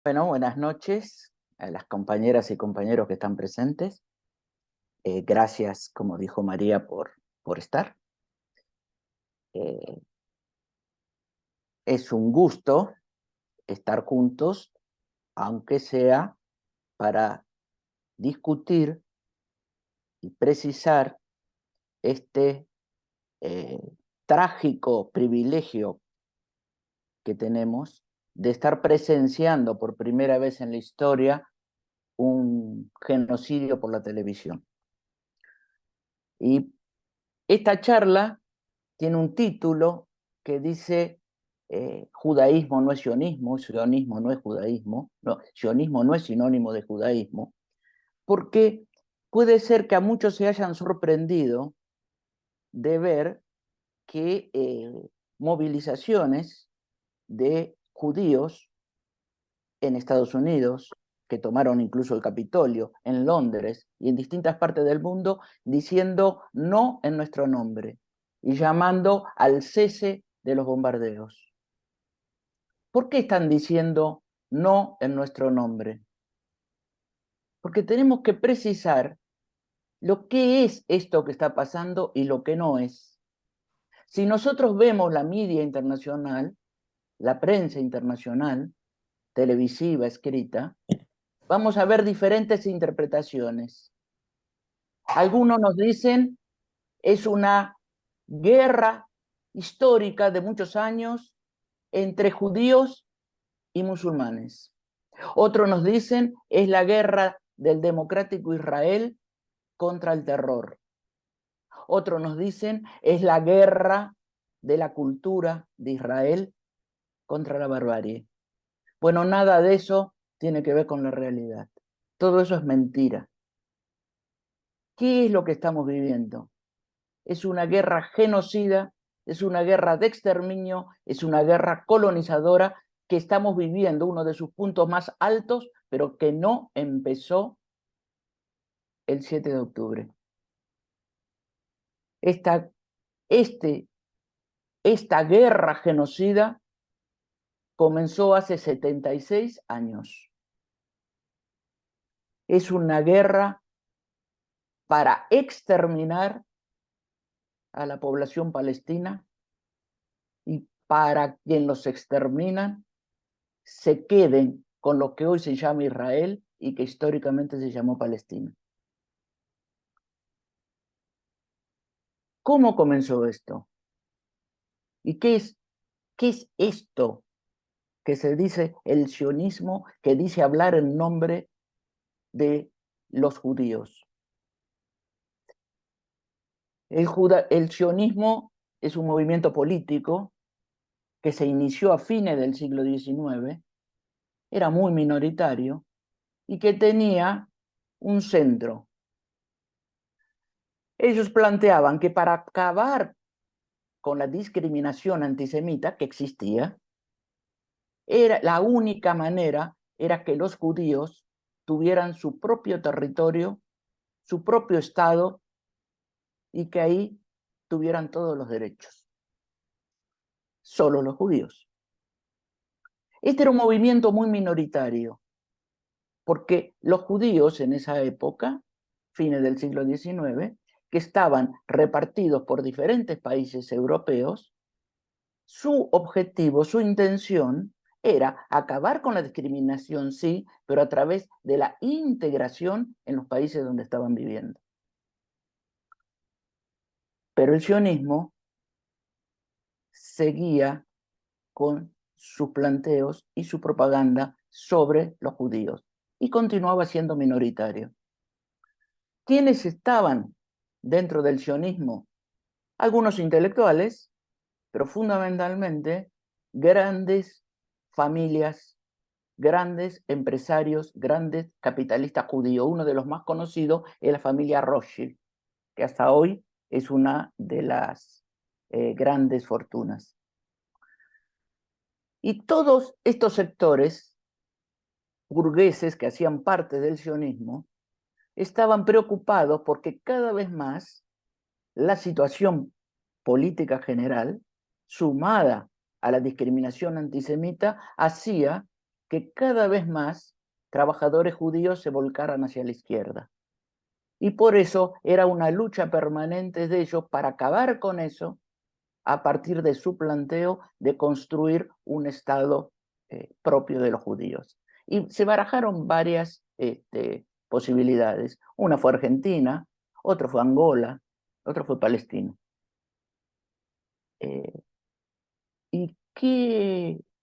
Bueno, buenas noches a las compañeras y compañeros que están presentes. Gracias, como dijo María, por estar. Eh, es un gusto estar juntos, aunque sea para discutir y precisar este eh, trágico privilegio que tenemos de estar presenciando por primera vez en la historia un genocidio por la televisión. Y esta charla tiene un título que dice judaísmo no es sionismo no es judaísmo, no, sionismo no es sinónimo de judaísmo, porque puede ser que a muchos se hayan sorprendido de ver que movilizaciones de judíos en Estados Unidos, que tomaron incluso el Capitolio, en Londres y en distintas partes del mundo, diciendo no en nuestro nombre y llamando al cese de los bombardeos. ¿Por qué están diciendo no en nuestro nombre? Porque tenemos que precisar lo que es esto que está pasando y lo que no es. Si nosotros vemos la media internacional, la prensa internacional, televisiva, escrita, vamos a ver diferentes interpretaciones. Algunos nos dicen es una guerra histórica de muchos años entre judíos y musulmanes. Otros nos dicen es la guerra del democrático Israel contra el terror. Otros nos dicen es la guerra de la cultura de Israel contra la barbarie. Bueno, nada de eso tiene que ver con la realidad. Todo eso es mentira. ¿Qué es lo que estamos viviendo? Es una guerra genocida, es una guerra de exterminio, es una guerra colonizadora que estamos viviendo uno de sus puntos más altos, pero que no empezó el 7 de octubre. Esta, esta guerra genocida comenzó hace 76 años. Es una guerra para exterminar a la población palestina y para quien los exterminan se queden con lo que hoy se llama Israel y que históricamente se llamó Palestina. ¿Cómo comenzó esto? ¿Y qué es esto que se dice el sionismo, que dice hablar en nombre de los judíos? El sionismo es un movimiento político que se inició a fines del siglo XIX, era muy minoritario y que tenía un centro. Ellos planteaban que para acabar con la discriminación antisemita que existía, la única manera era que los judíos tuvieran su propio territorio, su propio Estado, y que ahí tuvieran todos los derechos. Solo los judíos. Este era un movimiento muy minoritario, porque los judíos en esa época, fines del siglo XIX, que estaban repartidos por diferentes países europeos, su objetivo, su intención era acabar con la discriminación, sí, pero a través de la integración en los países donde estaban viviendo. Pero el sionismo seguía con sus planteos y su propaganda sobre los judíos y continuaba siendo minoritario. ¿Quiénes estaban dentro del sionismo? Algunos intelectuales, pero fundamentalmente grandes familias, grandes empresarios, grandes capitalistas judíos. Uno de los más conocidos es la familia Rothschild, que hasta hoy es una de las grandes fortunas. Y todos estos sectores burgueses que hacían parte del sionismo estaban preocupados porque cada vez más la situación política general, sumada a la discriminación antisemita, hacía que cada vez más trabajadores judíos se volcaran hacia la izquierda. Y por eso era una lucha permanente de ellos para acabar con eso a partir de su planteo de construir un Estado propio de los judíos. Y se barajaron varias posibilidades. Una fue Argentina, otra fue Angola, otra fue Palestina. ¿Y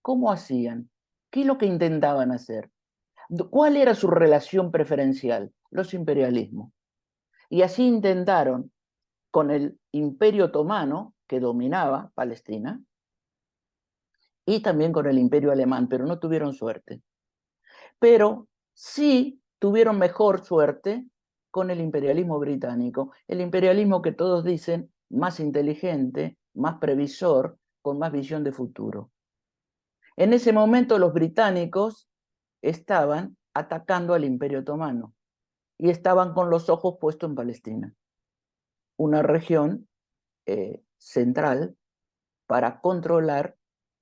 cómo hacían? ¿Qué es lo que intentaban hacer? ¿Cuál era su relación preferencial? Los imperialismos. Y así intentaron con el Imperio Otomano, que dominaba Palestina, y también con el Imperio Alemán, pero no tuvieron suerte. Pero sí tuvieron mejor suerte con el imperialismo británico, el imperialismo que todos dicen más inteligente, más previsor, con más visión de futuro. En ese momento los británicos estaban atacando al Imperio Otomano y estaban con los ojos puestos en Palestina, una región central para controlar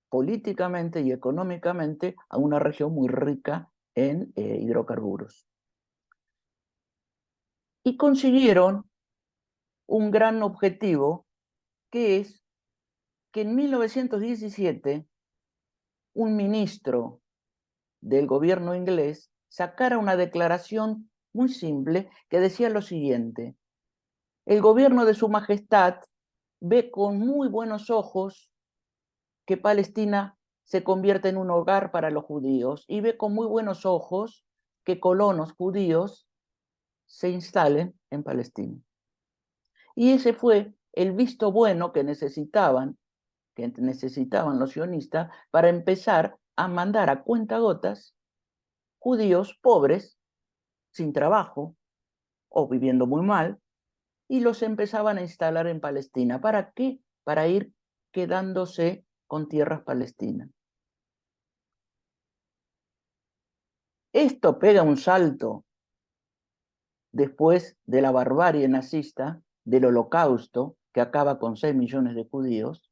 políticamente y económicamente a una región muy rica en hidrocarburos. Y consiguieron un gran objetivo, que es que en 1917 un ministro del gobierno inglés sacara una declaración muy simple que decía lo siguiente: el gobierno de su majestad ve con muy buenos ojos que Palestina se convierte en un hogar para los judíos y ve con muy buenos ojos que colonos judíos se instalen en Palestina. Y ese fue el visto bueno que necesitaban los sionistas para empezar a mandar a cuentagotas judíos pobres, sin trabajo o viviendo muy mal, y los empezaban a instalar en Palestina. ¿Para qué? Para ir quedándose con tierras palestinas. Esto pega un salto después de la barbarie nazista, del Holocausto, que acaba con 6 millones de judíos,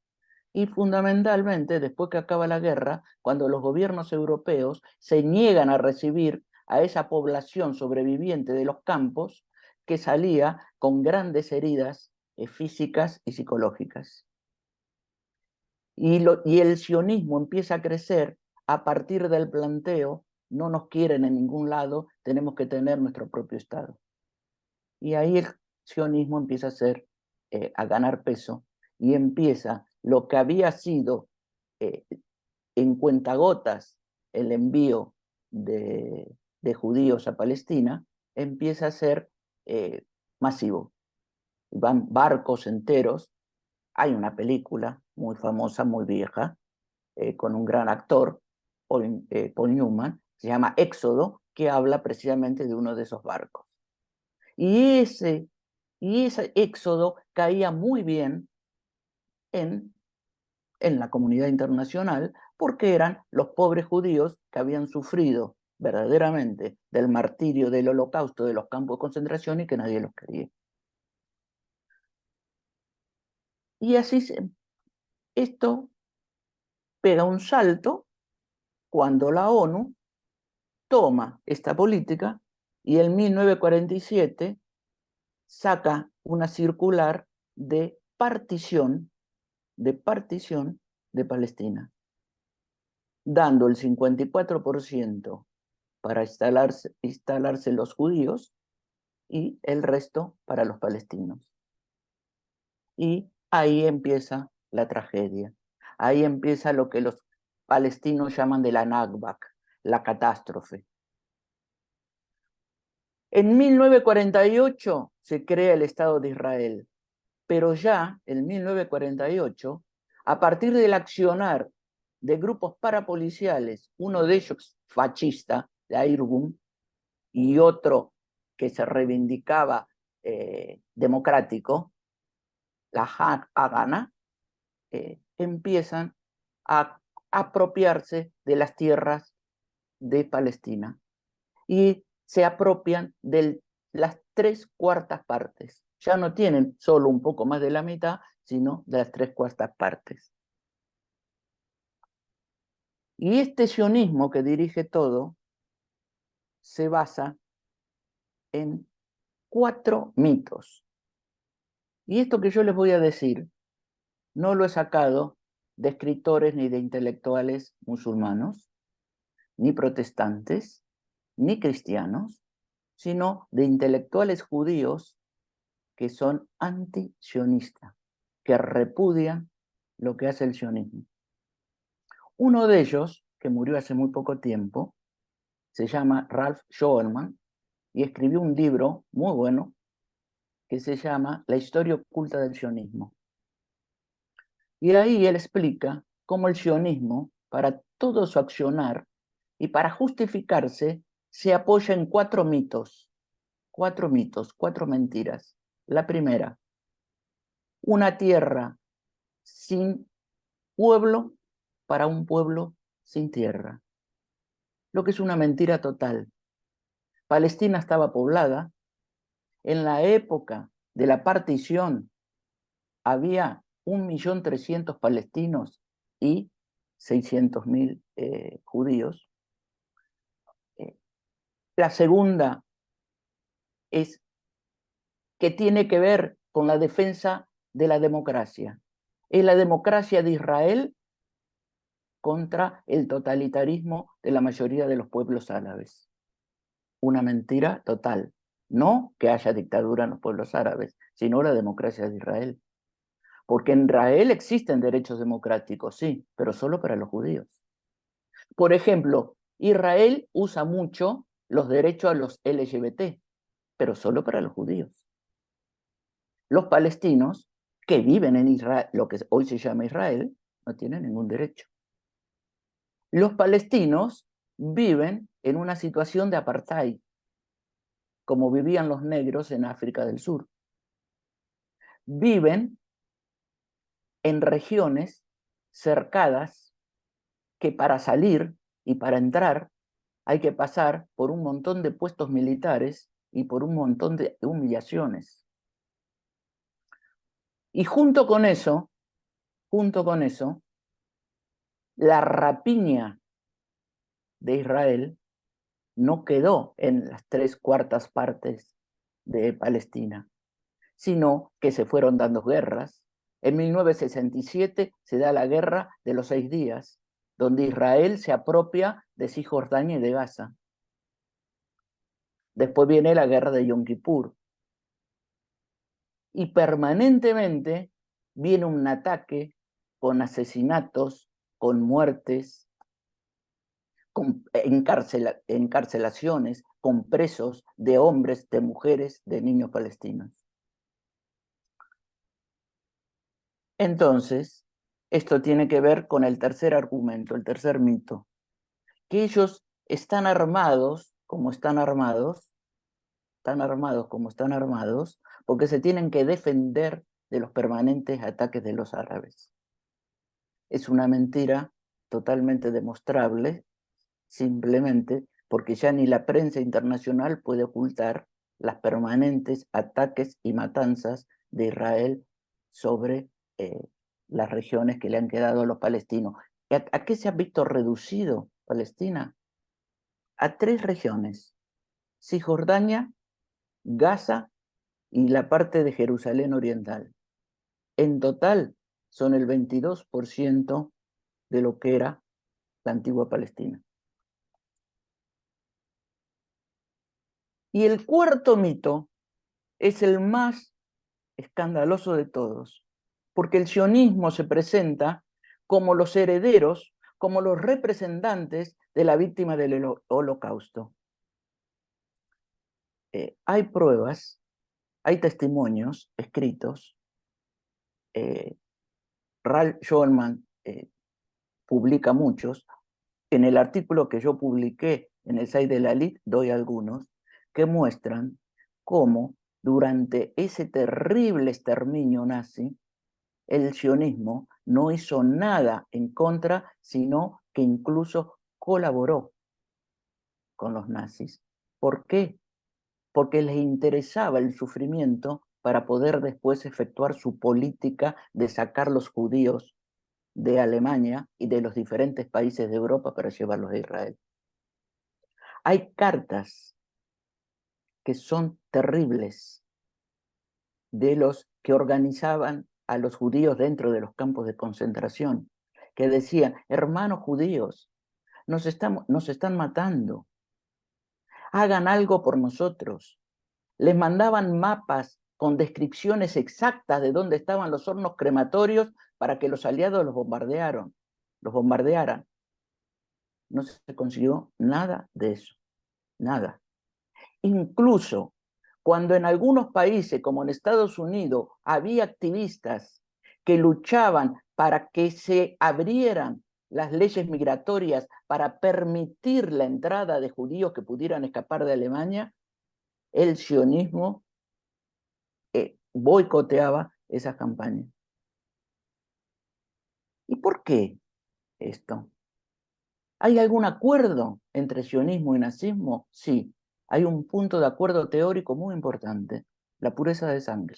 y fundamentalmente después que acaba la guerra, cuando los gobiernos europeos se niegan a recibir a esa población sobreviviente de los campos que salía con grandes heridas físicas y psicológicas. Y el sionismo empieza a crecer a partir del planteo: no nos quieren en ningún lado, tenemos que tener nuestro propio Estado. Y ahí el sionismo empieza a ganar peso, y empieza lo que había sido en cuentagotas el envío de judíos a Palestina, empieza a ser masivo. Van barcos enteros. Hay una película muy famosa, muy vieja, con un gran actor, Paul Newman, se llama Éxodo, que habla precisamente de uno de esos barcos. Y ese éxodo caía muy bien en la comunidad internacional, porque eran los pobres judíos que habían sufrido verdaderamente del martirio del Holocausto, de los campos de concentración, y que nadie los quería. Y así esto pega un salto cuando la ONU toma esta política y en 1947 saca una circular de partición de Palestina, dando el 54% para instalarse los judíos y el resto para los palestinos. Y ahí empieza la tragedia. Ahí empieza lo que los palestinos llaman de la Nakba, la catástrofe. En 1948 se crea el Estado de Israel, pero ya en 1948, a partir del accionar de grupos parapoliciales, uno de ellos fascista, de Irgun, y otro que se reivindicaba democrático, la Haganah, empiezan a apropiarse de las tierras de Palestina y se apropian de las 3/4 partes. Ya no tienen solo un poco más de la mitad, sino de las 3/4 partes. Y este sionismo que dirige todo se basa en 4 mitos. Y esto que yo les voy a decir no lo he sacado de escritores ni de intelectuales musulmanos, ni protestantes, ni cristianos, sino de intelectuales judíos que son anti-sionistas, que repudian lo que hace el sionismo. Uno de ellos, que murió hace muy poco tiempo, se llama Ralph Schoenman y escribió un libro muy bueno que se llama La historia oculta del sionismo. Y ahí él explica cómo el sionismo, para todo su accionar y para justificarse, se apoya en 4 mitos, 4 mentiras. La primera, una tierra sin pueblo para un pueblo sin tierra, lo que es una mentira total. Palestina estaba poblada. En la época de la partición había 1.300.000 palestinos y 600.000 judíos. La segunda es que tiene que ver con la defensa de la democracia. Es la democracia de Israel contra el totalitarismo de la mayoría de los pueblos árabes. Una mentira total. No que haya dictadura en los pueblos árabes, sino la democracia de Israel. Porque en Israel existen derechos democráticos, sí, pero solo para los judíos. Por ejemplo, Israel usa mucho los derechos a los LGBT, pero solo para los judíos. Los palestinos que viven en Israel, lo que hoy se llama Israel, no tienen ningún derecho. Los palestinos viven en una situación de apartheid, como vivían los negros en África del Sur. Viven en regiones cercadas que para salir y para entrar hay que pasar por un montón de puestos militares y por un montón de humillaciones. Y junto con eso, la rapiña de Israel no quedó en las 3/4 partes de Palestina, sino que se fueron dando guerras. En 1967 se da la guerra de los 6 días, donde Israel se apropia de Cisjordania y de Gaza. Después viene la guerra de Yom Kippur. Y permanentemente viene un ataque con asesinatos, con muertes, con encarcelaciones, con presos de hombres, de mujeres, de niños palestinos. Entonces, esto tiene que ver con el tercer argumento, el tercer mito, que ellos están armados como están armados, porque se tienen que defender de los permanentes ataques de los árabes. Es una mentira totalmente demostrable, simplemente porque ya ni la prensa internacional puede ocultar las permanentes ataques y matanzas de Israel sobre las regiones que le han quedado a los palestinos. ¿A qué se ha visto reducido Palestina? A 3 regiones: Cisjordania, Gaza y la parte de Jerusalén Oriental. En total son el 22% de lo que era la antigua Palestina. Y el cuarto mito es el más escandaloso de todos, porque el sionismo se presenta como los herederos, como los representantes de la víctima del Holocausto. Hay pruebas, hay testimonios escritos. Ralph Schoenman publica muchos. En el artículo que yo publiqué en el site de la LIT doy algunos que muestran cómo durante ese terrible exterminio nazi, el sionismo no hizo nada en contra, sino que incluso colaboró con los nazis. ¿Por qué? Porque les interesaba el sufrimiento para poder después efectuar su política de sacar los judíos de Alemania y de los diferentes países de Europa para llevarlos a Israel. Hay cartas que son terribles de los que organizaban a los judíos dentro de los campos de concentración, que decían: hermanos judíos, nos están matando, hagan algo por nosotros. Les mandaban mapas con descripciones exactas de dónde estaban los hornos crematorios para que los aliados los bombardearan. No se consiguió nada de eso, nada. Incluso cuando en algunos países, como en Estados Unidos, había activistas que luchaban para que se abrieran las leyes migratorias para permitir la entrada de judíos que pudieran escapar de Alemania, el sionismo boicoteaba esas campañas. ¿Y por qué esto? ¿Hay algún acuerdo entre sionismo y nazismo? Sí, hay un punto de acuerdo teórico muy importante: la pureza de sangre,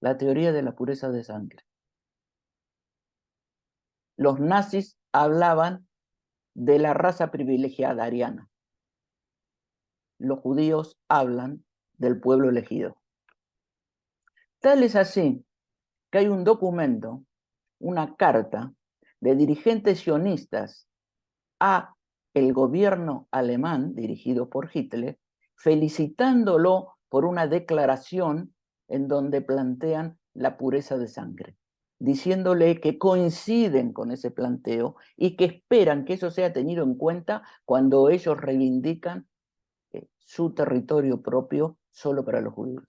la teoría de la pureza de sangre. Los nazis hablaban de la raza privilegiada ariana. Los judíos hablan del pueblo elegido. Tal es así que hay un documento, una carta de dirigentes sionistas a el gobierno alemán dirigido por Hitler, felicitándolo por una declaración en donde plantean la pureza de sangre, diciéndole que coinciden con ese planteo y que esperan que eso sea tenido en cuenta cuando ellos reivindican su territorio propio solo para los judíos.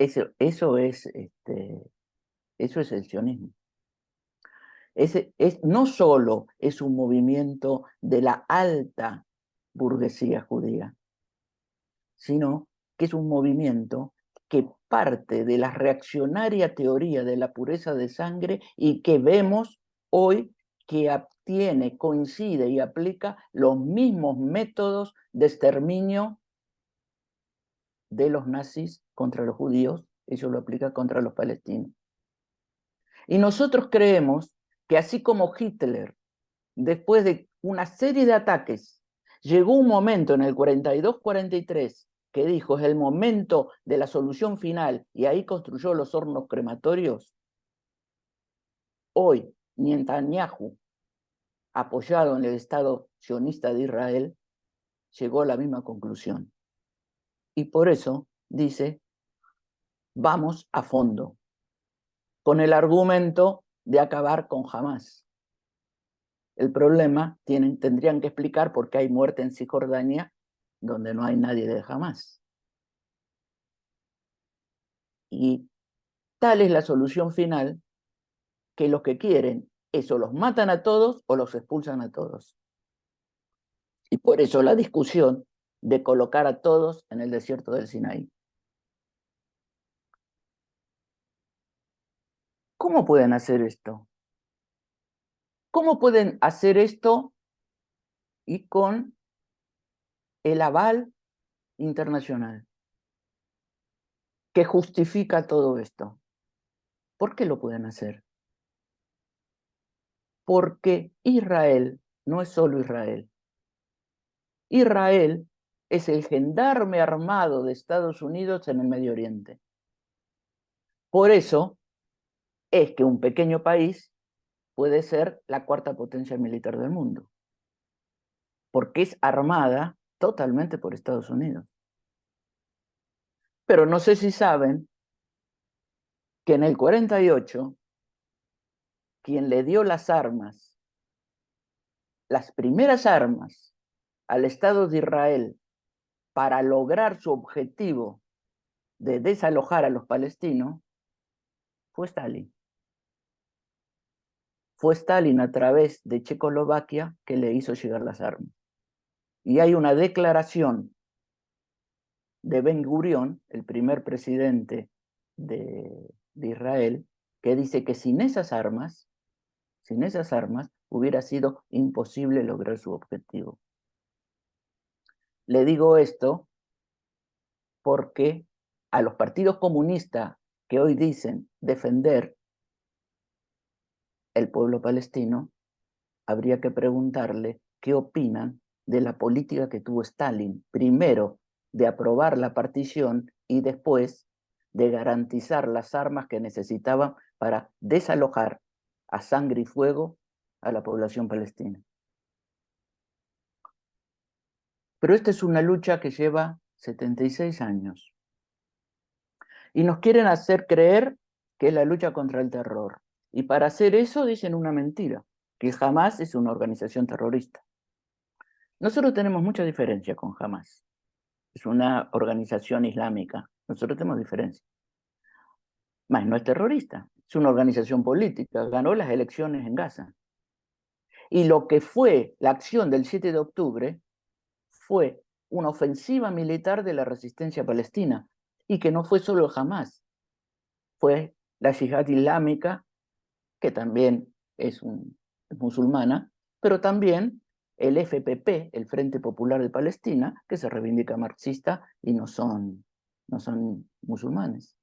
Eso es el sionismo. No solo es un movimiento de la alta burguesía judía, sino que es un movimiento que parte de la reaccionaria teoría de la pureza de sangre y que vemos hoy que coincide y aplica los mismos métodos de exterminio de los nazis contra los judíos, ellos lo aplican contra los palestinos. Y nosotros creemos que así como Hitler, después de una serie de ataques, llegó un momento en el 42-43 que dijo: es el momento de la solución final, y ahí construyó los hornos crematorios. Hoy, Netanyahu, apoyado en el Estado sionista de Israel, llegó a la misma conclusión. Y por eso dice: vamos a fondo, con el argumento de acabar con Hamás. El problema tendrían que explicar por qué hay muerte en Cisjordania donde no hay nadie de Hamás. Y tal es la solución final, que los que quieren eso los matan a todos o los expulsan a todos. Y por eso la discusión de colocar a todos en el desierto del Sinaí. ¿Cómo pueden hacer esto? ¿Cómo pueden hacer esto y con el aval internacional que justifica todo esto? ¿Por qué lo pueden hacer? Porque Israel no es solo Israel. Israel es el gendarme armado de Estados Unidos en el Medio Oriente. Por eso es que un pequeño país puede ser la cuarta potencia militar del mundo, porque es armada totalmente por Estados Unidos. Pero no sé si saben que en el 48, quien le dio las primeras armas al Estado de Israel para lograr su objetivo de desalojar a los palestinos, fue Stalin. Fue Stalin, a través de Checoslovaquia, que le hizo llegar las armas. Y hay una declaración de Ben Gurión, el primer presidente de Israel, que dice que sin esas armas hubiera sido imposible lograr su objetivo. Le digo esto porque a los partidos comunistas que hoy dicen defender el pueblo palestino, habría que preguntarle qué opinan de la política que tuvo Stalin, primero de aprobar la partición y después de garantizar las armas que necesitaban para desalojar a sangre y fuego a la población palestina. Pero esta es una lucha que lleva 76 años. Y nos quieren hacer creer que es la lucha contra el terror. Y para hacer eso dicen una mentira, que Hamas es una organización terrorista. Nosotros tenemos mucha diferencia con Hamas. Es una organización islámica. Nosotros tenemos diferencia. Más no es terrorista, es una organización política. Ganó las elecciones en Gaza. Y lo que fue la acción del 7 de octubre fue una ofensiva militar de la resistencia palestina. Y que no fue solo Hamas, fue la Yihad Islámica, que también es musulmana, pero también el FPP, el Frente Popular de Palestina, que se reivindica marxista y no son musulmanes.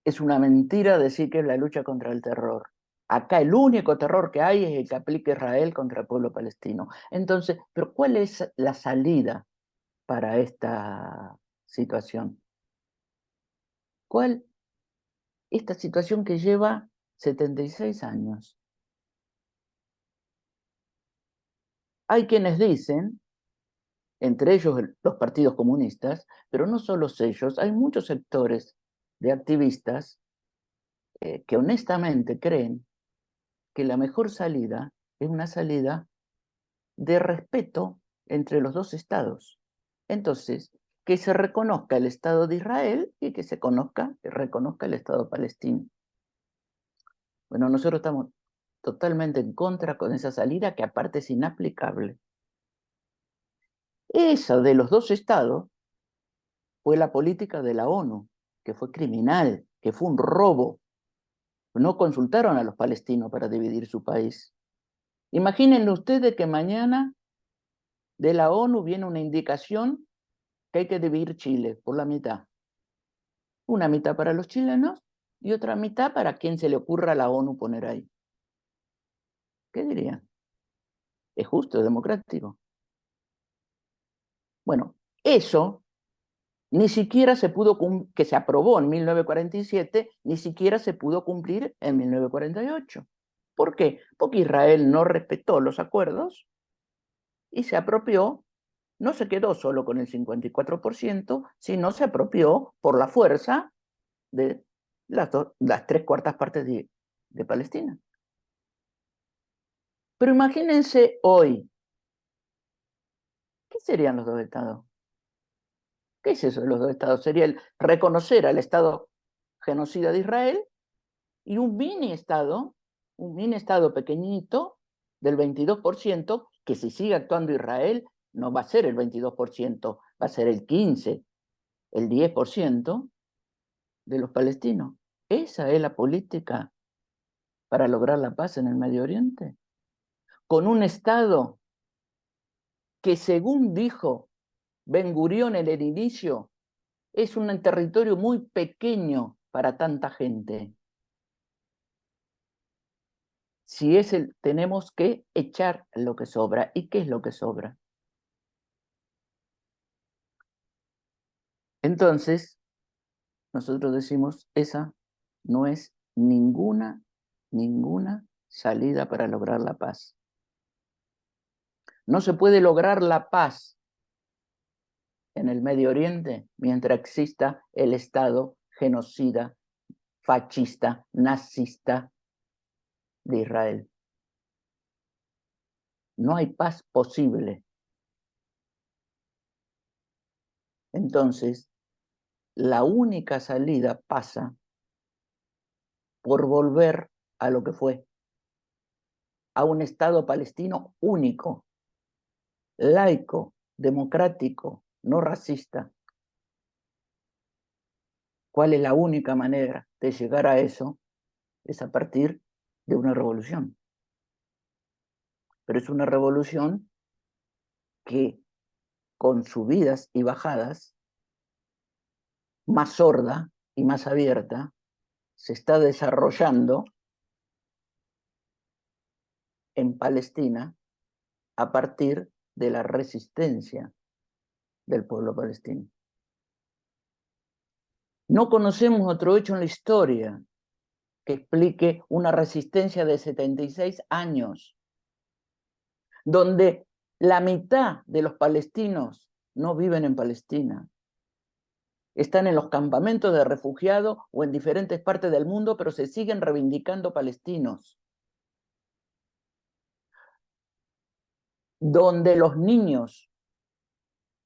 Es una mentira decir que es la lucha contra el terror. Acá el único terror que hay es el que aplica Israel contra el pueblo palestino. Entonces, ¿pero cuál es la salida para esta situación? ¿Cuál? Esta situación que lleva 76 años. Hay quienes dicen, entre ellos los partidos comunistas, pero no solo ellos, hay muchos sectores de activistas que honestamente creen que la mejor salida es una salida de respeto entre los dos estados. Entonces, que se reconozca el Estado de Israel y que se reconozca el Estado palestino. Bueno, nosotros estamos totalmente en contra con esa salida que aparte es inaplicable. Esa de los dos estados fue la política de la ONU, que fue criminal, que fue un robo. No consultaron a los palestinos para dividir su país. Imagínense ustedes que mañana de la ONU viene una indicación que hay que dividir Chile por la mitad. Una mitad para los chilenos y otra mitad para quien se le ocurra a la ONU poner ahí. ¿Qué dirían? ¿Es justo, es democrático? Bueno, eso ni siquiera se pudo, que se aprobó en 1947, ni siquiera se pudo cumplir en 1948. ¿Por qué? Porque Israel no respetó los acuerdos y se apropió, no se quedó solo con el 54%, sino se apropió por la fuerza de las 3/4 partes de Palestina. Pero imagínense hoy, ¿qué serían los dos estados? ¿Qué es eso de los dos estados? Sería el reconocer al Estado genocida de Israel y un mini estado pequeñito del 22%, que si sigue actuando Israel no va a ser el 22%, va a ser el 15%, el 10% de los palestinos. ¿Esa es la política para lograr la paz en el Medio Oriente? Con un Estado que, según dijo Ben Gurión en el inicio, es un territorio muy pequeño para tanta gente. Si es tenemos que echar lo que sobra. ¿Y qué es lo que sobra? Entonces, nosotros decimos, esa no es ninguna salida para lograr la paz. No se puede lograr la paz en el Medio Oriente mientras exista el Estado genocida, fascista, nazista de Israel. No hay paz posible. Entonces, la única salida pasa por volver a lo que fue, a un Estado palestino único, laico, democrático, no racista. ¿Cuál es la única manera de llegar a eso? Es a partir de una revolución. Pero es una revolución que, con subidas y bajadas, más sorda y más abierta, se está desarrollando en Palestina a partir de la resistencia del pueblo palestino. No conocemos otro hecho en la historia que explique una resistencia de 76 años, donde la mitad de los palestinos no viven en Palestina. Están en los campamentos de refugiados o en diferentes partes del mundo, pero se siguen reivindicando palestinos. Donde los niños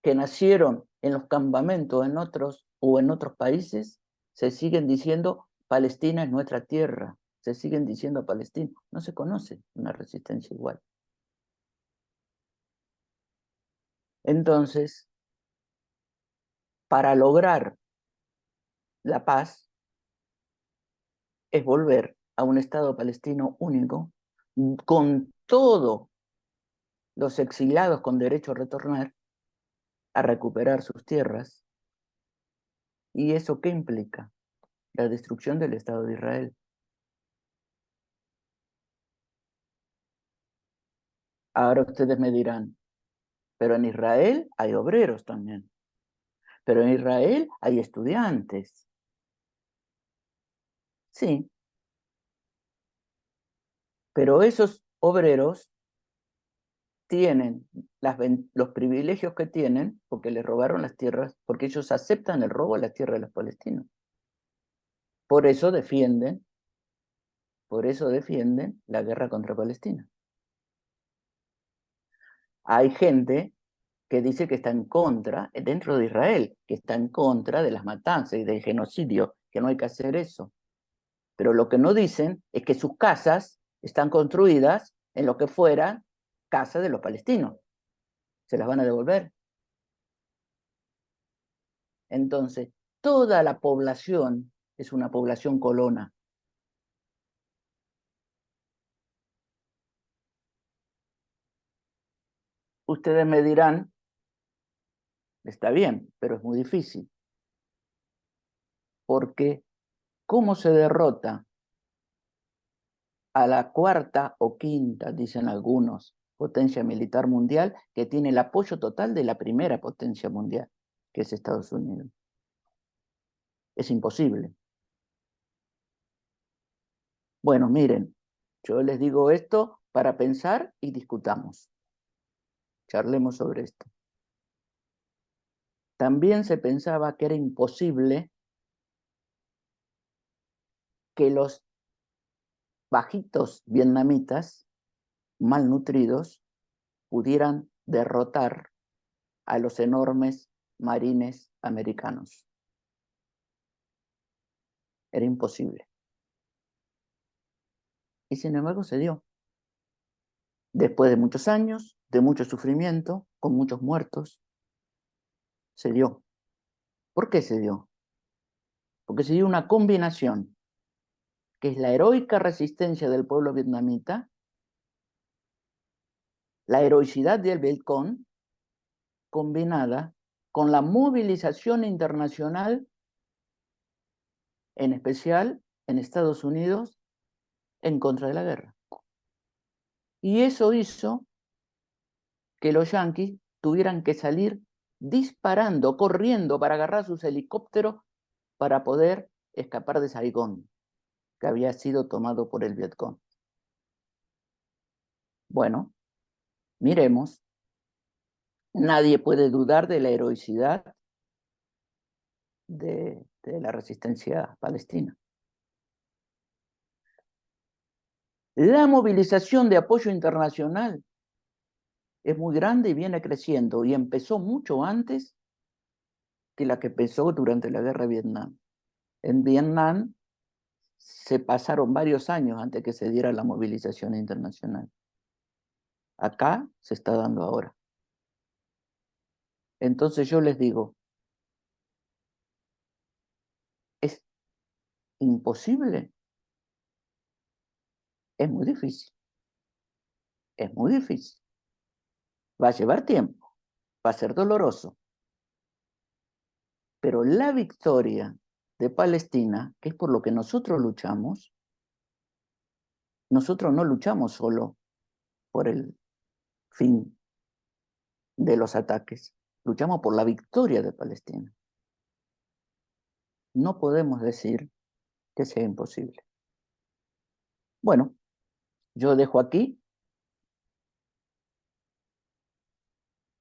que nacieron en los campamentos en otros países se siguen diciendo Palestina es nuestra tierra, se siguen diciendo Palestina. No se conoce una resistencia igual. Entonces, para lograr la paz es volver a un Estado palestino único, con todos los exiliados con derecho a retornar, a recuperar sus tierras. ¿Y eso qué implica? La destrucción del Estado de Israel. Ahora ustedes me dirán, pero en Israel hay obreros también, pero en Israel hay estudiantes. Sí, pero esos obreros tienen los privilegios que tienen porque les robaron las tierras, porque ellos aceptan el robo de las tierras de los palestinos. Por eso defienden la guerra contra Palestina. Hay gente que dice que está en contra, dentro de Israel, que está en contra de las matanzas y del genocidio, que no hay que hacer eso. Pero lo que no dicen es que sus casas están construidas en lo que fuera casa de los palestinos. Se las van a devolver. Entonces, toda la población es una población colona. Ustedes me dirán, está bien, pero es muy difícil. Porque, ¿cómo se derrota a la cuarta o quinta, dicen algunos, potencia militar mundial, que tiene el apoyo total de la primera potencia mundial, que es Estados Unidos? Es imposible. Bueno, miren, yo les digo esto para pensar y discutamos. Charlemos sobre esto. También se pensaba que era imposible que los bajitos vietnamitas, malnutridos, pudieran derrotar a los enormes marines americanos. Era imposible. Y sin embargo se dio. Después de muchos años, de mucho sufrimiento, con muchos muertos, se dio. ¿Por qué se dio? Porque se dio una combinación, que es la heroica resistencia del pueblo vietnamita, la heroicidad del Vietcong, combinada con la movilización internacional, en especial en Estados Unidos, en contra de la guerra. Y eso hizo que los yanquis tuvieran que salir disparando, corriendo para agarrar sus helicópteros para poder escapar de Saigón, que había sido tomado por el Vietcong. Bueno, miremos. Nadie puede dudar de la heroicidad de la resistencia palestina. La movilización de apoyo internacional es muy grande y viene creciendo, y empezó mucho antes que la que empezó durante la guerra de Vietnam. En Vietnam se pasaron varios años antes que se diera la movilización internacional. Acá se está dando ahora. Entonces yo les digo, ¿es imposible? Es muy difícil. Es muy difícil. Va a llevar tiempo, va a ser doloroso. Pero la victoria de Palestina, que es por lo que nosotros luchamos, nosotros no luchamos solo por el fin de los ataques, luchamos por la victoria de Palestina. No podemos decir que sea imposible. Bueno, yo dejo aquí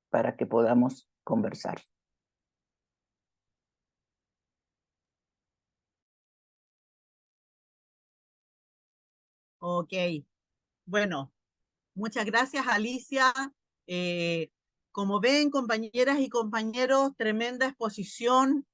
para que podamos conversar. Ok, bueno, muchas gracias, Alicia. Como ven, compañeras y compañeros, tremenda exposición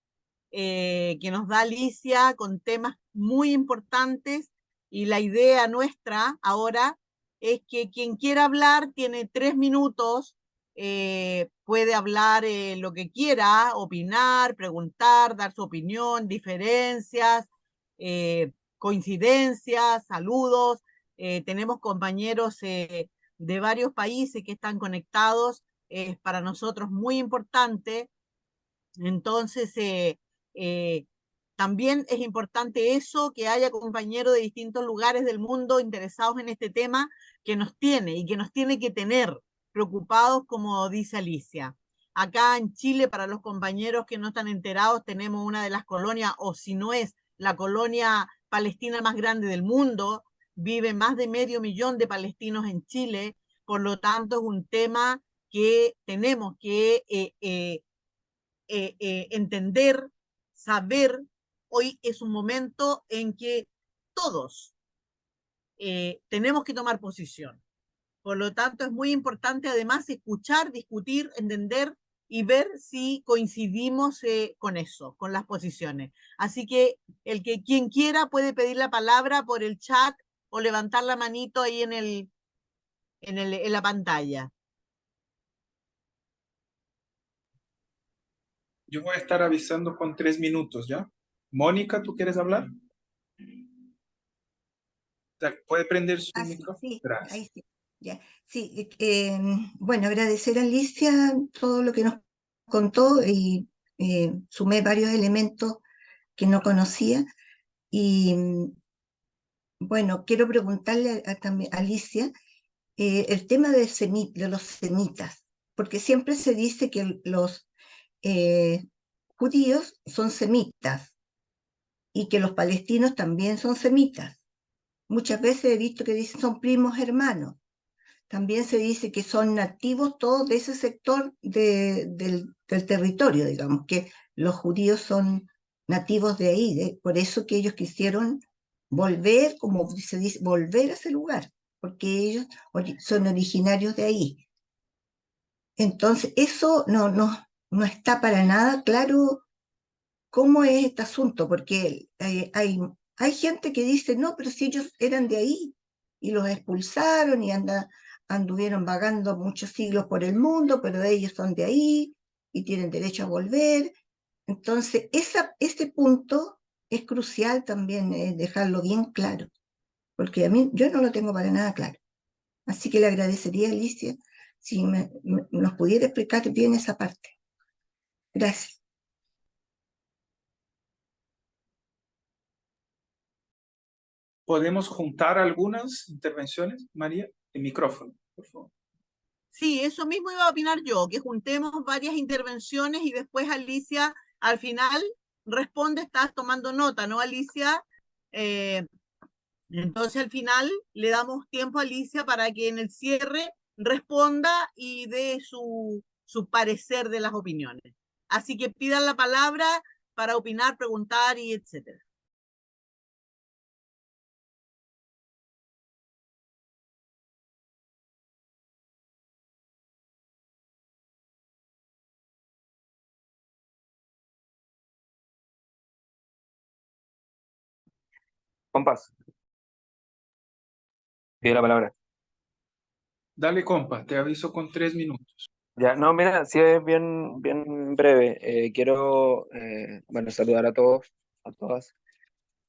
que nos da Alicia con temas muy importantes, y la idea nuestra ahora es que quien quiera hablar tiene 3 minutos, puede hablar lo que quiera, opinar, preguntar, dar su opinión, diferencias, coincidencias, saludos. Tenemos compañeros de varios países que están conectados, es para nosotros muy importante. Entonces, eh, también es importante eso, que haya compañeros de distintos lugares del mundo interesados en este tema, que nos tiene y que nos tiene que tener preocupados, como dice Alicia. Acá en Chile, para los compañeros que no están enterados, tenemos una de las colonias, o si no es la colonia palestina más grande del mundo. Vive más de 500.000 de palestinos en Chile, por lo tanto es un tema que tenemos que entender, saber. Hoy es un momento en que todos tenemos que tomar posición. Por lo tanto, es muy importante además escuchar, discutir, entender y ver si coincidimos con eso, con las posiciones. Así que quien quiera puede pedir la palabra por el chat o levantar la manito ahí en la pantalla. Yo voy a estar avisando con 3 minutos, ¿ya? Mónica, ¿tú quieres hablar? ¿Puede prender su micrófono? Sí, Gracias. ahí sí. Ya. Sí, bueno, agradecer a Alicia todo lo que nos contó, y sumé varios elementos que no conocía. Y bueno, quiero preguntarle también a Alicia el tema de los semitas, porque siempre se dice que los judíos son semitas y que los palestinos también son semitas. Muchas veces he visto que dicen son primos hermanos. También se dice que son nativos todos de ese sector del territorio, digamos, que los judíos son nativos de ahí, por eso que ellos quisieron volver, como se dice, volver a ese lugar, porque ellos son originarios de ahí. Entonces, eso no está para nada claro cómo es este asunto, porque hay gente que dice, no, pero si ellos eran de ahí y los expulsaron y anduvieron vagando muchos siglos por el mundo, pero ellos son de ahí y tienen derecho a volver. Entonces, ese punto es crucial también, dejarlo bien claro, porque yo no lo tengo para nada claro. Así que le agradecería a Alicia si nos pudiera explicar bien esa parte. Gracias. ¿Podemos juntar algunas intervenciones? María, el micrófono, por favor. Sí, eso mismo iba a opinar yo, que juntemos varias intervenciones y después Alicia al final responde. Estás tomando nota, ¿no, Alicia? Entonces al final le damos tiempo a Alicia para que en el cierre responda y dé su parecer de las opiniones. Así que pidan la palabra para opinar, preguntar y etcétera. Compas, pido la palabra. Dale, compa, te aviso con 3 minutos. Ya, no, mira, sí es bien, bien breve. Quiero, bueno, saludar a todos, a todas,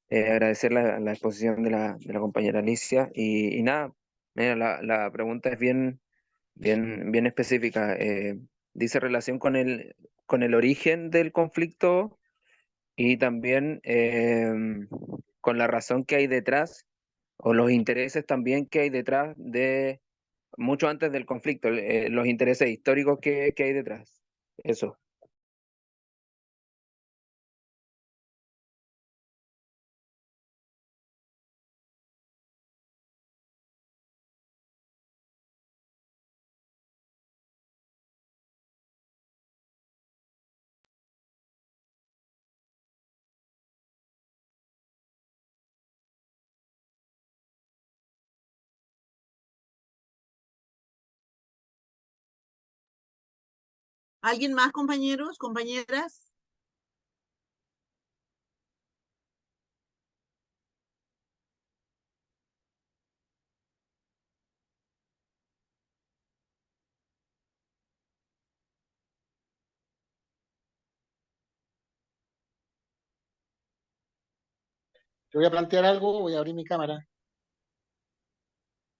agradecer la exposición de la compañera Alicia y nada, mira, la pregunta es bien, bien, bien específica. Dice relación con el origen del conflicto y también con la razón que hay detrás o los intereses también que hay detrás de, mucho antes del conflicto, los intereses históricos que hay detrás. Eso. ¿Alguien más, compañeros, compañeras? Yo voy a plantear algo, voy a abrir mi cámara.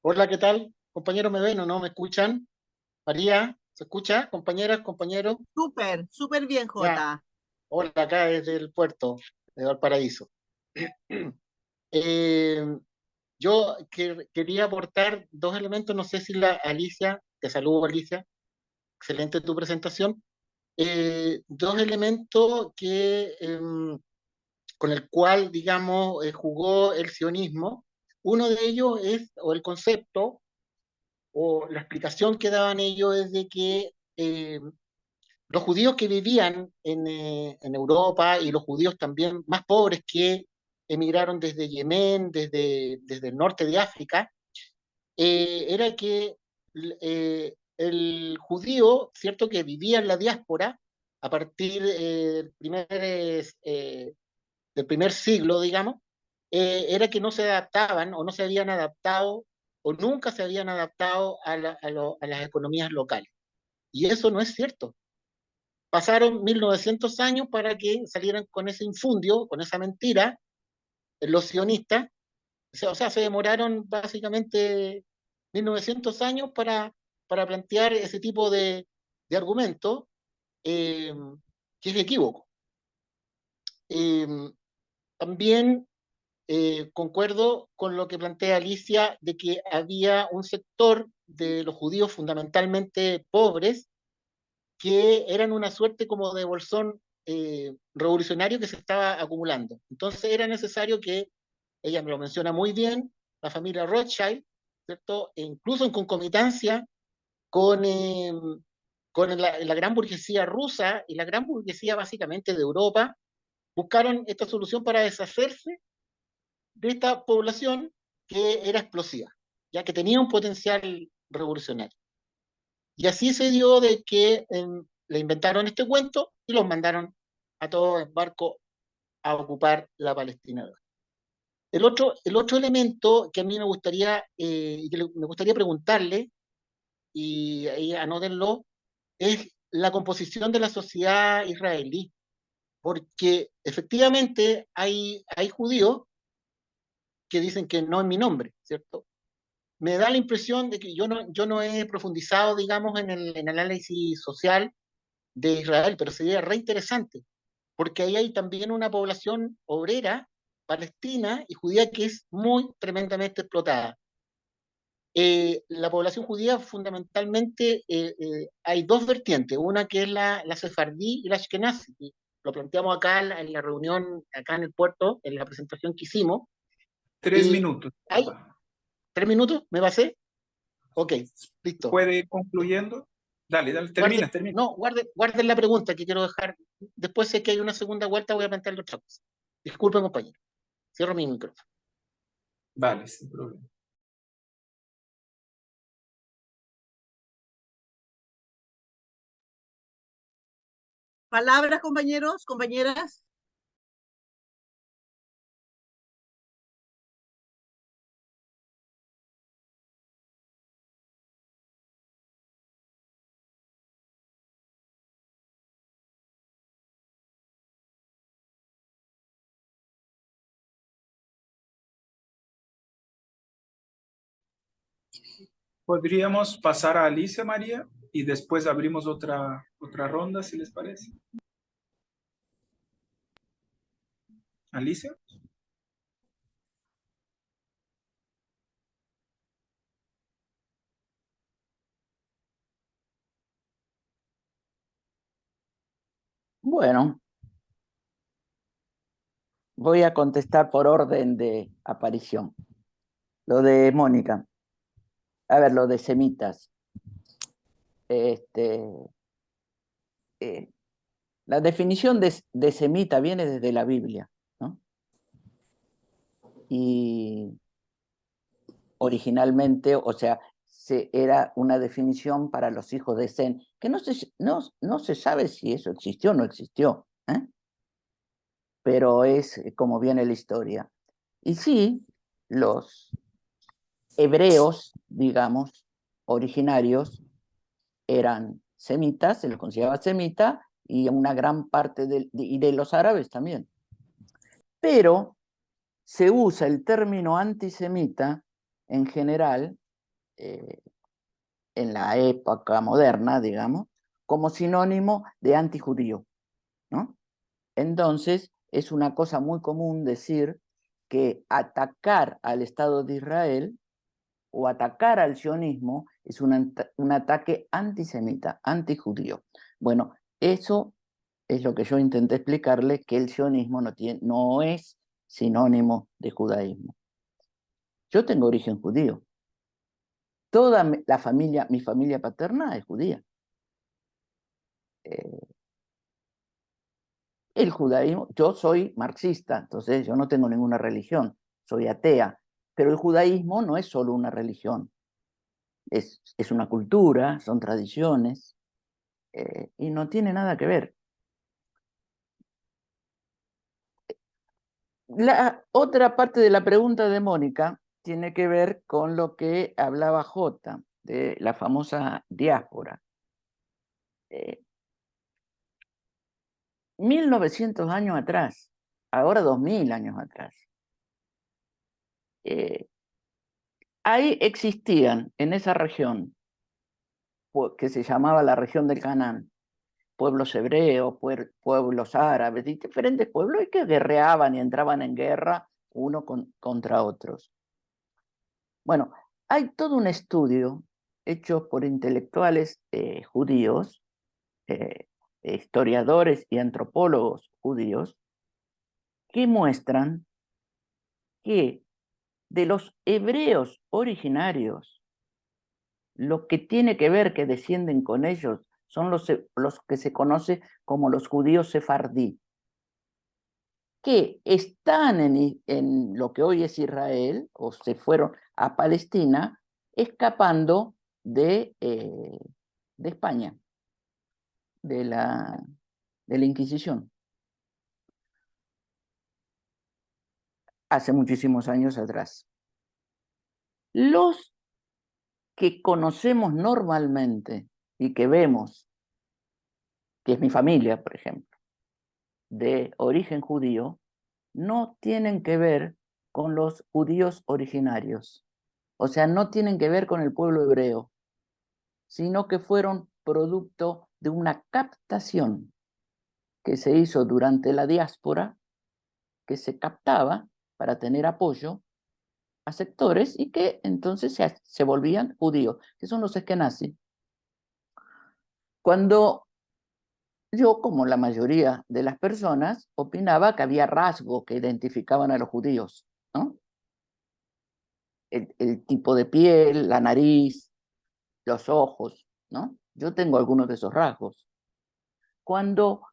Hola, ¿qué tal? Compañeros, ¿me ven o no? ¿Me escuchan? María, ¿se escucha? Compañeras, compañeros. Súper, súper bien, Ya, Jota. hola, acá desde el puerto de Valparaíso. Eh, quería aportar dos elementos, no sé si la Alicia, te saludo Alicia, excelente tu presentación. Dos elementos con el cual, digamos, jugó el sionismo. Uno de ellos es, o el concepto, o la explicación que daban ellos es de que los judíos que vivían en Europa y los judíos también más pobres que emigraron desde Yemen, desde el norte de África, era que el judío, cierto, que vivía en la diáspora a partir del primer siglo, digamos, era que no se adaptaban o no se habían adaptado o nunca se habían adaptado a las economías locales. Y eso no es cierto. Pasaron 1900 años para que salieran con ese infundio, con esa mentira, los sionistas. O sea, se demoraron básicamente 1900 años para plantear ese tipo de argumento eh, que es equívoco. Eh, También concuerdo con lo que plantea Alicia de que había un sector de los judíos fundamentalmente pobres que eran una suerte como de bolsón revolucionario que se estaba acumulando. Entonces era necesario que, ella me lo menciona muy bien, la familia Rothschild, ¿cierto? E incluso en concomitancia con, eh, con la gran burguesía rusa y la gran burguesía básicamente de Europa, buscaron esta solución para deshacerse de esta población que era explosiva, ya que tenía un potencial revolucionario. Y así se dio de que le inventaron este cuento y los mandaron a todos en barco a ocupar la Palestina. El otro elemento que a mí me gustaría preguntarle, y ahí anótenlo, es la composición de la sociedad israelí, porque efectivamente hay judíos que dicen que no es mi nombre, ¿cierto? Me da la impresión de que yo no he profundizado, digamos, en el análisis social de Israel, pero sería re interesante, porque ahí hay también una población obrera, palestina y judía que es muy tremendamente explotada. La población judía fundamentalmente hay dos vertientes, una que es la sefardí y la ashkenazi. Y lo planteamos acá en la reunión, acá en el puerto, en la presentación que hicimos. 3 minutos. ¿Hay 3 minutos? ¿Me pasé? Ok, listo. ¿Puede ir concluyendo? Dale, dale, termina, termina. No, guarden la pregunta que quiero dejar. Después, sé que hay una segunda vuelta, voy a plantearle otra cosa. Disculpen, compañero. Cierro mi micrófono. Vale, sin problema. Palabras, compañeros, compañeras. Podríamos pasar a Alicia, María, y después abrimos otra ronda, si les parece. Alicia. Bueno, voy a contestar por orden de aparición. Lo de Mónica. A ver, lo de semitas. La definición de semita viene desde la Biblia, ¿no? Y originalmente, o sea, era una definición para los hijos de Sem, que no se sabe si eso existió o no existió, ¿eh? Pero es como viene la historia. Y sí, los hebreos, digamos, originarios, eran semitas, se los consideraba semita, y una gran parte de los árabes también. Pero se usa el término antisemita en general, en la época moderna, digamos, como sinónimo de antijudío, ¿no? Entonces, es una cosa muy común decir que atacar al Estado de Israel o atacar al sionismo es un ataque antisemita, antijudío. Bueno, eso es lo que yo intenté explicarle, que el sionismo no es sinónimo de judaísmo. Yo tengo origen judío. Toda mi familia paterna es judía. El judaísmo, yo soy marxista, entonces yo no tengo ninguna religión, soy atea, pero el judaísmo no es solo una religión, es una cultura, son tradiciones, y no tiene nada que ver. La otra parte de la pregunta de Mónica tiene que ver con lo que hablaba Jota, de la famosa diáspora. 1900 años atrás, ahora 2000 años atrás, ahí existían en esa región, que se llamaba la región del Canaán, pueblos hebreos, pueblos árabes, diferentes pueblos y que guerreaban y entraban en guerra uno contra otros. Bueno, hay todo un estudio hecho por intelectuales judíos, historiadores y antropólogos judíos, que muestran que de los hebreos originarios, lo que tiene que ver que descienden con ellos son los que se conoce como los judíos sefardí, que están en lo que hoy es Israel, o se fueron a Palestina, escapando de España, de la Inquisición, hace muchísimos años atrás. Los que conocemos normalmente y que vemos, que es mi familia, por ejemplo, de origen judío, no tienen que ver con los judíos originarios. O sea, no tienen que ver con el pueblo hebreo, sino que fueron producto de una captación que se hizo durante la diáspora, que se captaba para tener apoyo a sectores y que entonces se volvían judíos, que son los eskenazis. Cuando yo, como la mayoría de las personas, opinaba que había rasgos que identificaban a los judíos, ¿no? El tipo de piel, la nariz, los ojos, ¿no? Yo tengo algunos de esos rasgos. Cuando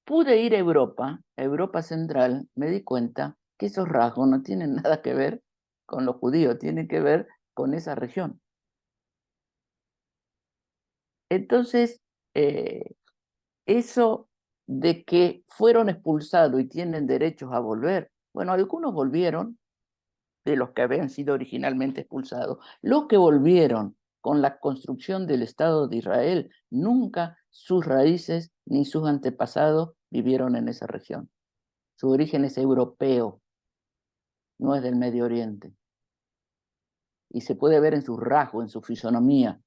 pude ir a Europa Central, me di cuenta que esos rasgos no tienen nada que ver con los judíos, tienen que ver con esa región. Entonces, eso de que fueron expulsados y tienen derechos a volver, bueno, algunos volvieron de los que habían sido originalmente expulsados. Los que volvieron con la construcción del Estado de Israel, nunca sus raíces ni sus antepasados vivieron en esa región. Su origen es europeo, no es del Medio Oriente. Y se puede ver en sus rasgos, en su fisonomía.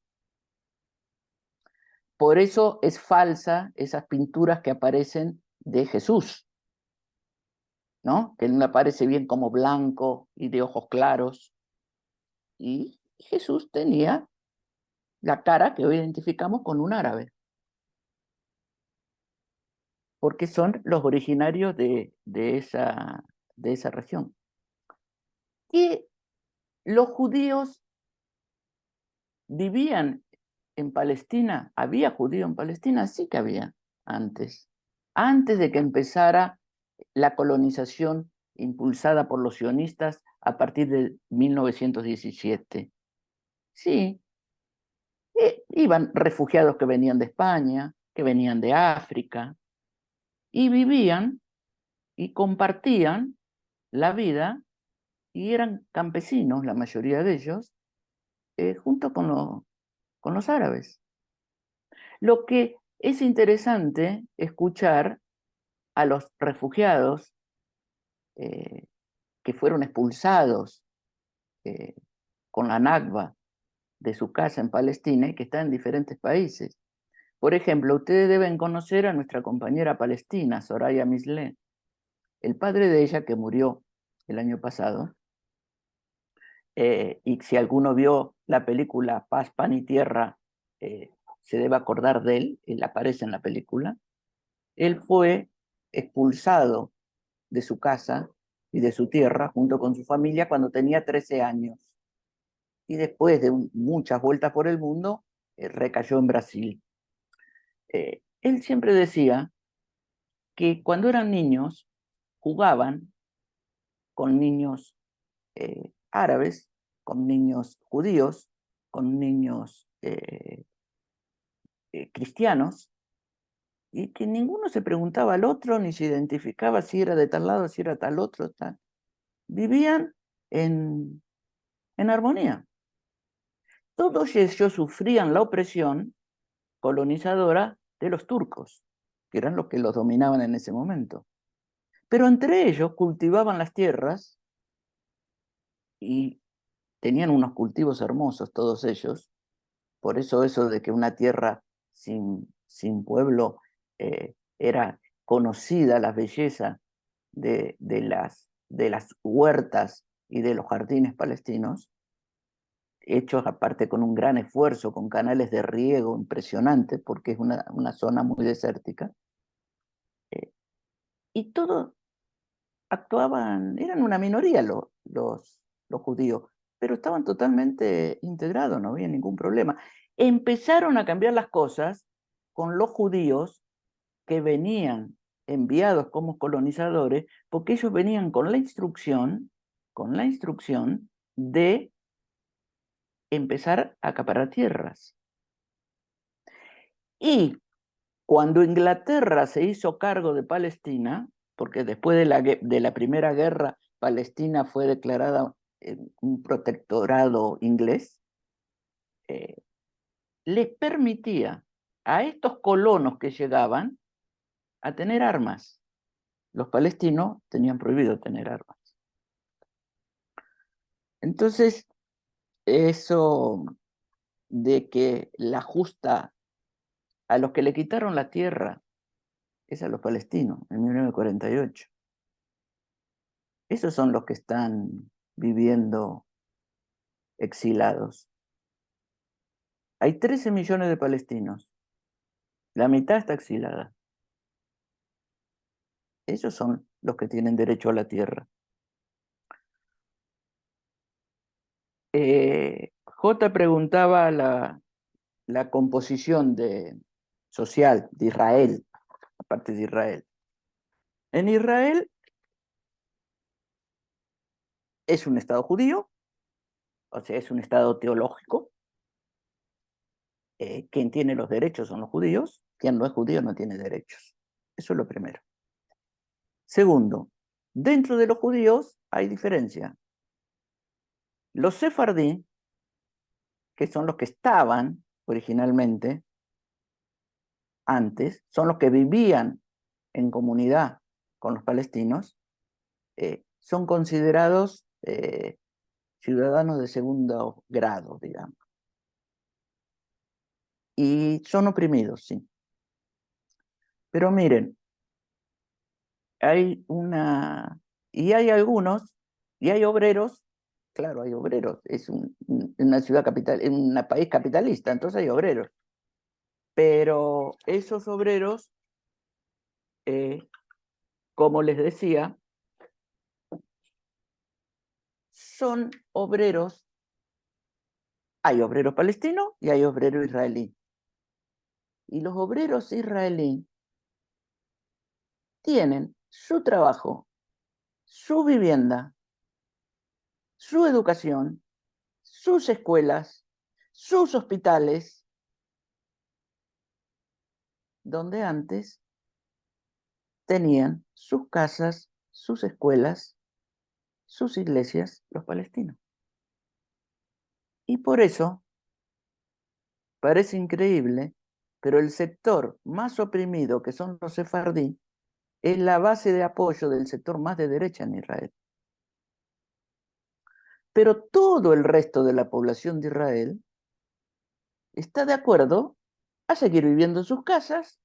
Por eso es falsa esas pinturas que aparecen de Jesús, ¿no? Que no aparece bien como blanco y de ojos claros. Y Jesús tenía la cara que hoy identificamos con un árabe, porque son los originarios de esa región. Y los judíos vivían en Palestina. ¿Había judíos en Palestina? Sí que había antes de que empezara la colonización impulsada por los sionistas a partir de 1917. Sí, iban refugiados que venían de España, que venían de África, y vivían y compartían la vida, y eran campesinos, la mayoría de ellos, junto con los árabes. Lo que es interesante escuchar a los refugiados que fueron expulsados con la Nakba de su casa en Palestina y que están en diferentes países. Por ejemplo, ustedes deben conocer a nuestra compañera palestina, Soraya Mislé. El padre de ella, que murió el año pasado, y si alguno vio la película Paz, Pan y Tierra, se debe acordar de él aparece en la película. Él fue expulsado de su casa y de su tierra junto con su familia cuando tenía 13 años. Y después de muchas vueltas por el mundo, recayó en Brasil. Él siempre decía que cuando eran niños jugaban con niños árabes, con niños judíos, con niños cristianos, y que ninguno se preguntaba al otro ni se identificaba si era de tal lado, si era tal otro, tal. Vivían en armonía. Todos ellos sufrían la opresión colonizadora de los turcos, que eran los que los dominaban en ese momento. Pero entre ellos cultivaban las tierras y tenían unos cultivos hermosos todos ellos. Por eso de que una tierra sin pueblo era conocida la belleza de las huertas y de los jardines palestinos, hechos aparte con un gran esfuerzo, con canales de riego impresionantes, porque es una zona muy desértica. Y todos actuaban, eran una minoría los judíos, pero estaban totalmente integrados, no había ningún problema. Empezaron a cambiar las cosas con los judíos que venían enviados como colonizadores, porque ellos venían con la instrucción de empezar a acaparar tierras. Y cuando Inglaterra se hizo cargo de Palestina, porque después de la Primera Guerra, Palestina fue declarada un protectorado inglés, les permitía a estos colonos que llegaban a tener armas. Los palestinos tenían prohibido tener armas. Entonces, eso de que la justa a los que le quitaron la tierra es a los palestinos en 1948. Esos son los que están viviendo exilados. Hay 13 millones de palestinos. La mitad está exilada. Ellos son los que tienen derecho a la tierra. J preguntaba la composición social de Israel, aparte de Israel. En Israel es un estado judío, o sea, es un estado teológico. Quien tiene los derechos son los judíos, quien no es judío no tiene derechos. Eso es lo primero. Segundo, dentro de los judíos hay diferencia. Los sefardí, que son los que estaban originalmente antes, son los que vivían en comunidad con los palestinos, son considerados ciudadanos de segundo grado, digamos. Y son oprimidos, sí. Pero miren, hay una Y hay algunos, y hay obreros, claro, hay obreros, es una ciudad capital, en un país capitalista, entonces hay obreros. Pero esos obreros, como les decía, son obreros, hay obreros palestinos y hay obreros israelíes. Y los obreros israelíes tienen su trabajo, su vivienda, su educación, sus escuelas, sus hospitales, donde antes tenían sus casas, sus escuelas, sus iglesias, los palestinos. Y por eso, parece increíble, pero el sector más oprimido, que son los sefardí, es la base de apoyo del sector más de derecha en Israel. Pero todo el resto de la población de Israel está de acuerdo a seguir viviendo en sus casas,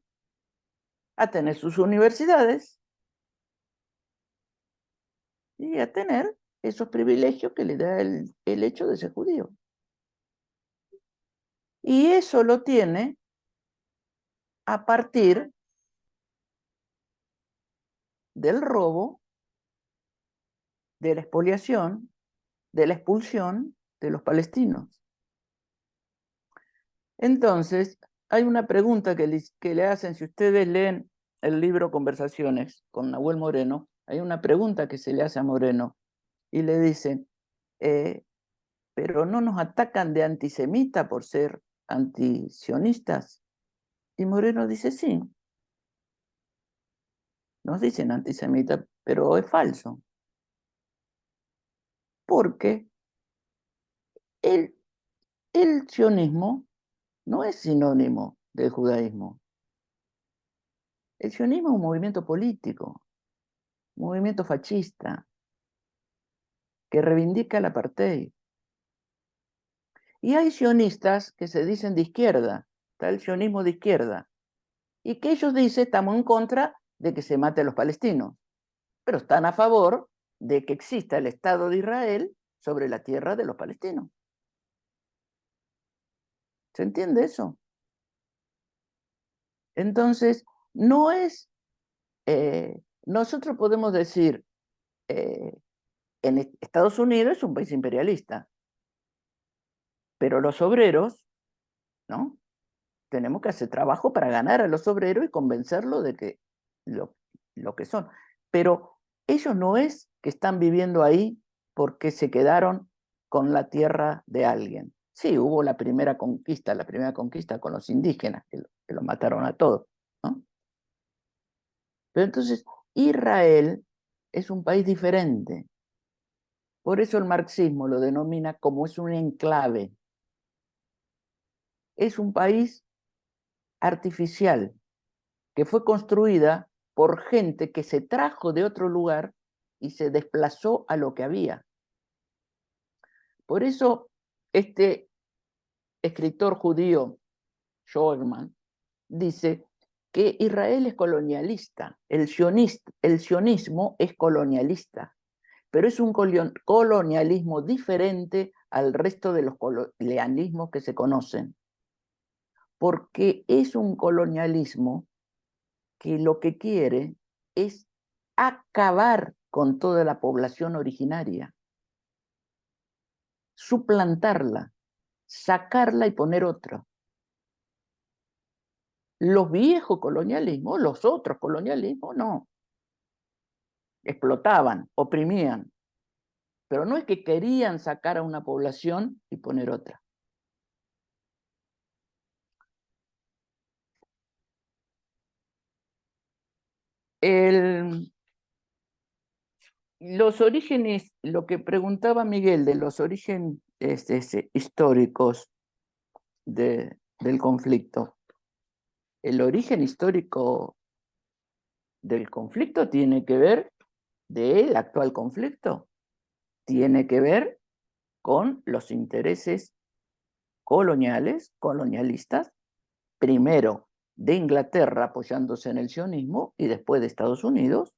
a tener sus universidades y a tener esos privilegios que le da el hecho de ser judío. Y eso lo tiene a partir del robo, de la expoliación, de la expulsión de los palestinos. Entonces, hay una pregunta que le hacen, si ustedes leen el libro Conversaciones con Nahuel Moreno, hay una pregunta que se le hace a Moreno y le dicen, pero no nos atacan de antisemita por ser antisionistas. Y Moreno dice, sí, nos dicen antisemita, pero es falso. Porque el sionismo no es sinónimo del judaísmo. El sionismo es un movimiento político, un movimiento fascista, que reivindica el apartheid. Y hay sionistas que se dicen de izquierda, está el sionismo de izquierda, y que ellos dicen, estamos en contra de que se mate a los palestinos, pero están a favor de que exista el Estado de Israel sobre la tierra de los palestinos. ¿Se entiende eso? Entonces, no es, nosotros podemos decir, en Estados Unidos es un país imperialista, pero los obreros, ¿no? Tenemos que hacer trabajo para ganar a los obreros y convencerlos de que lo que son. Pero ellos no es que están viviendo ahí porque se quedaron con la tierra de alguien. Sí, hubo la primera conquista con los indígenas, que lo mataron a todos, ¿no? Pero entonces, Israel es un país diferente. Por eso el marxismo lo denomina como es un enclave. Es un país artificial que fue construida por gente que se trajo de otro lugar y se desplazó a lo que había. Por eso este escritor judío, Schoenman, dice que Israel es colonialista, el sionismo es colonialista, pero es un colonialismo diferente al resto de los colonialismos que se conocen, porque es un colonialismo que lo que quiere es acabar con toda la población originaria, suplantarla, sacarla y poner otra. Los viejos colonialismos, los otros colonialismos, no. Explotaban, oprimían, pero no es que querían sacar a una población y poner otra. Los orígenes, lo que preguntaba Miguel de los orígenes históricos del conflicto, el origen histórico del conflicto tiene que ver, del actual conflicto, tiene que ver con los intereses colonialistas, primero de Inglaterra apoyándose en el sionismo y después de Estados Unidos,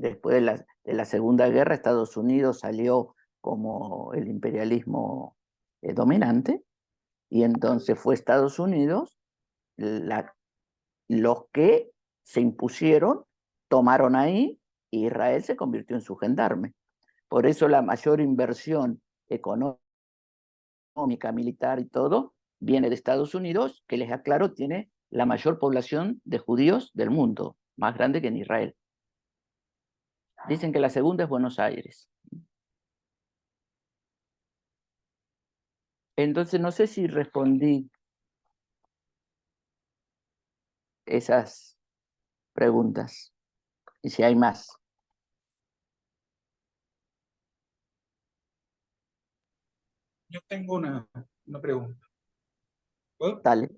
Después de la Segunda Guerra, Estados Unidos salió como el imperialismo dominante, y entonces fue Estados Unidos los que se impusieron, tomaron ahí, y Israel se convirtió en su gendarme. Por eso la mayor inversión económica, militar y todo, viene de Estados Unidos, que les aclaro, tiene la mayor población de judíos del mundo, más grande que en Israel. Dicen que la segunda es Buenos Aires. Entonces no sé si respondí esas preguntas y si hay más. Yo tengo una pregunta. ¿Puedo? Dale,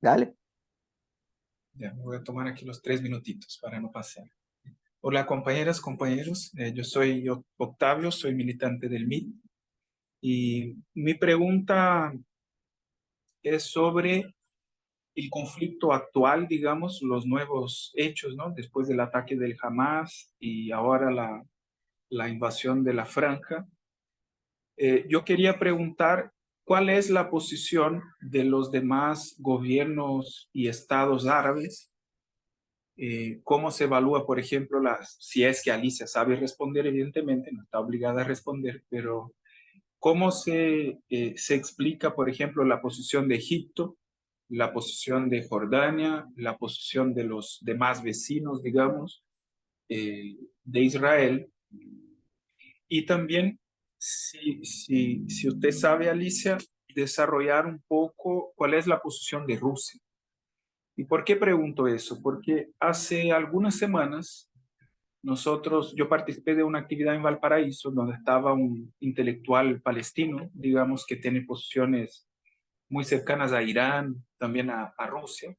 dale. Ya, me voy a tomar aquí los 3 minutitos para no pasar. Hola, compañeras, compañeros. Yo soy Octavio, soy militante del MIT. Y mi pregunta es sobre el conflicto actual, digamos, los nuevos hechos, ¿no? Después del ataque del Hamas y ahora la invasión de la Franja. Yo quería preguntar cuál es la posición de los demás gobiernos y estados árabes. ¿Cómo se evalúa, por ejemplo, si es que Alicia sabe responder? Evidentemente no está obligada a responder, pero ¿cómo se explica, por ejemplo, la posición de Egipto, la posición de Jordania, la posición de los demás vecinos, digamos, de Israel? Y también, si usted sabe, Alicia, desarrollar un poco cuál es la posición de Rusia. ¿Y por qué pregunto eso? Porque hace algunas semanas yo participé de una actividad en Valparaíso donde estaba un intelectual palestino, digamos, que tiene posiciones muy cercanas a Irán, también a Rusia,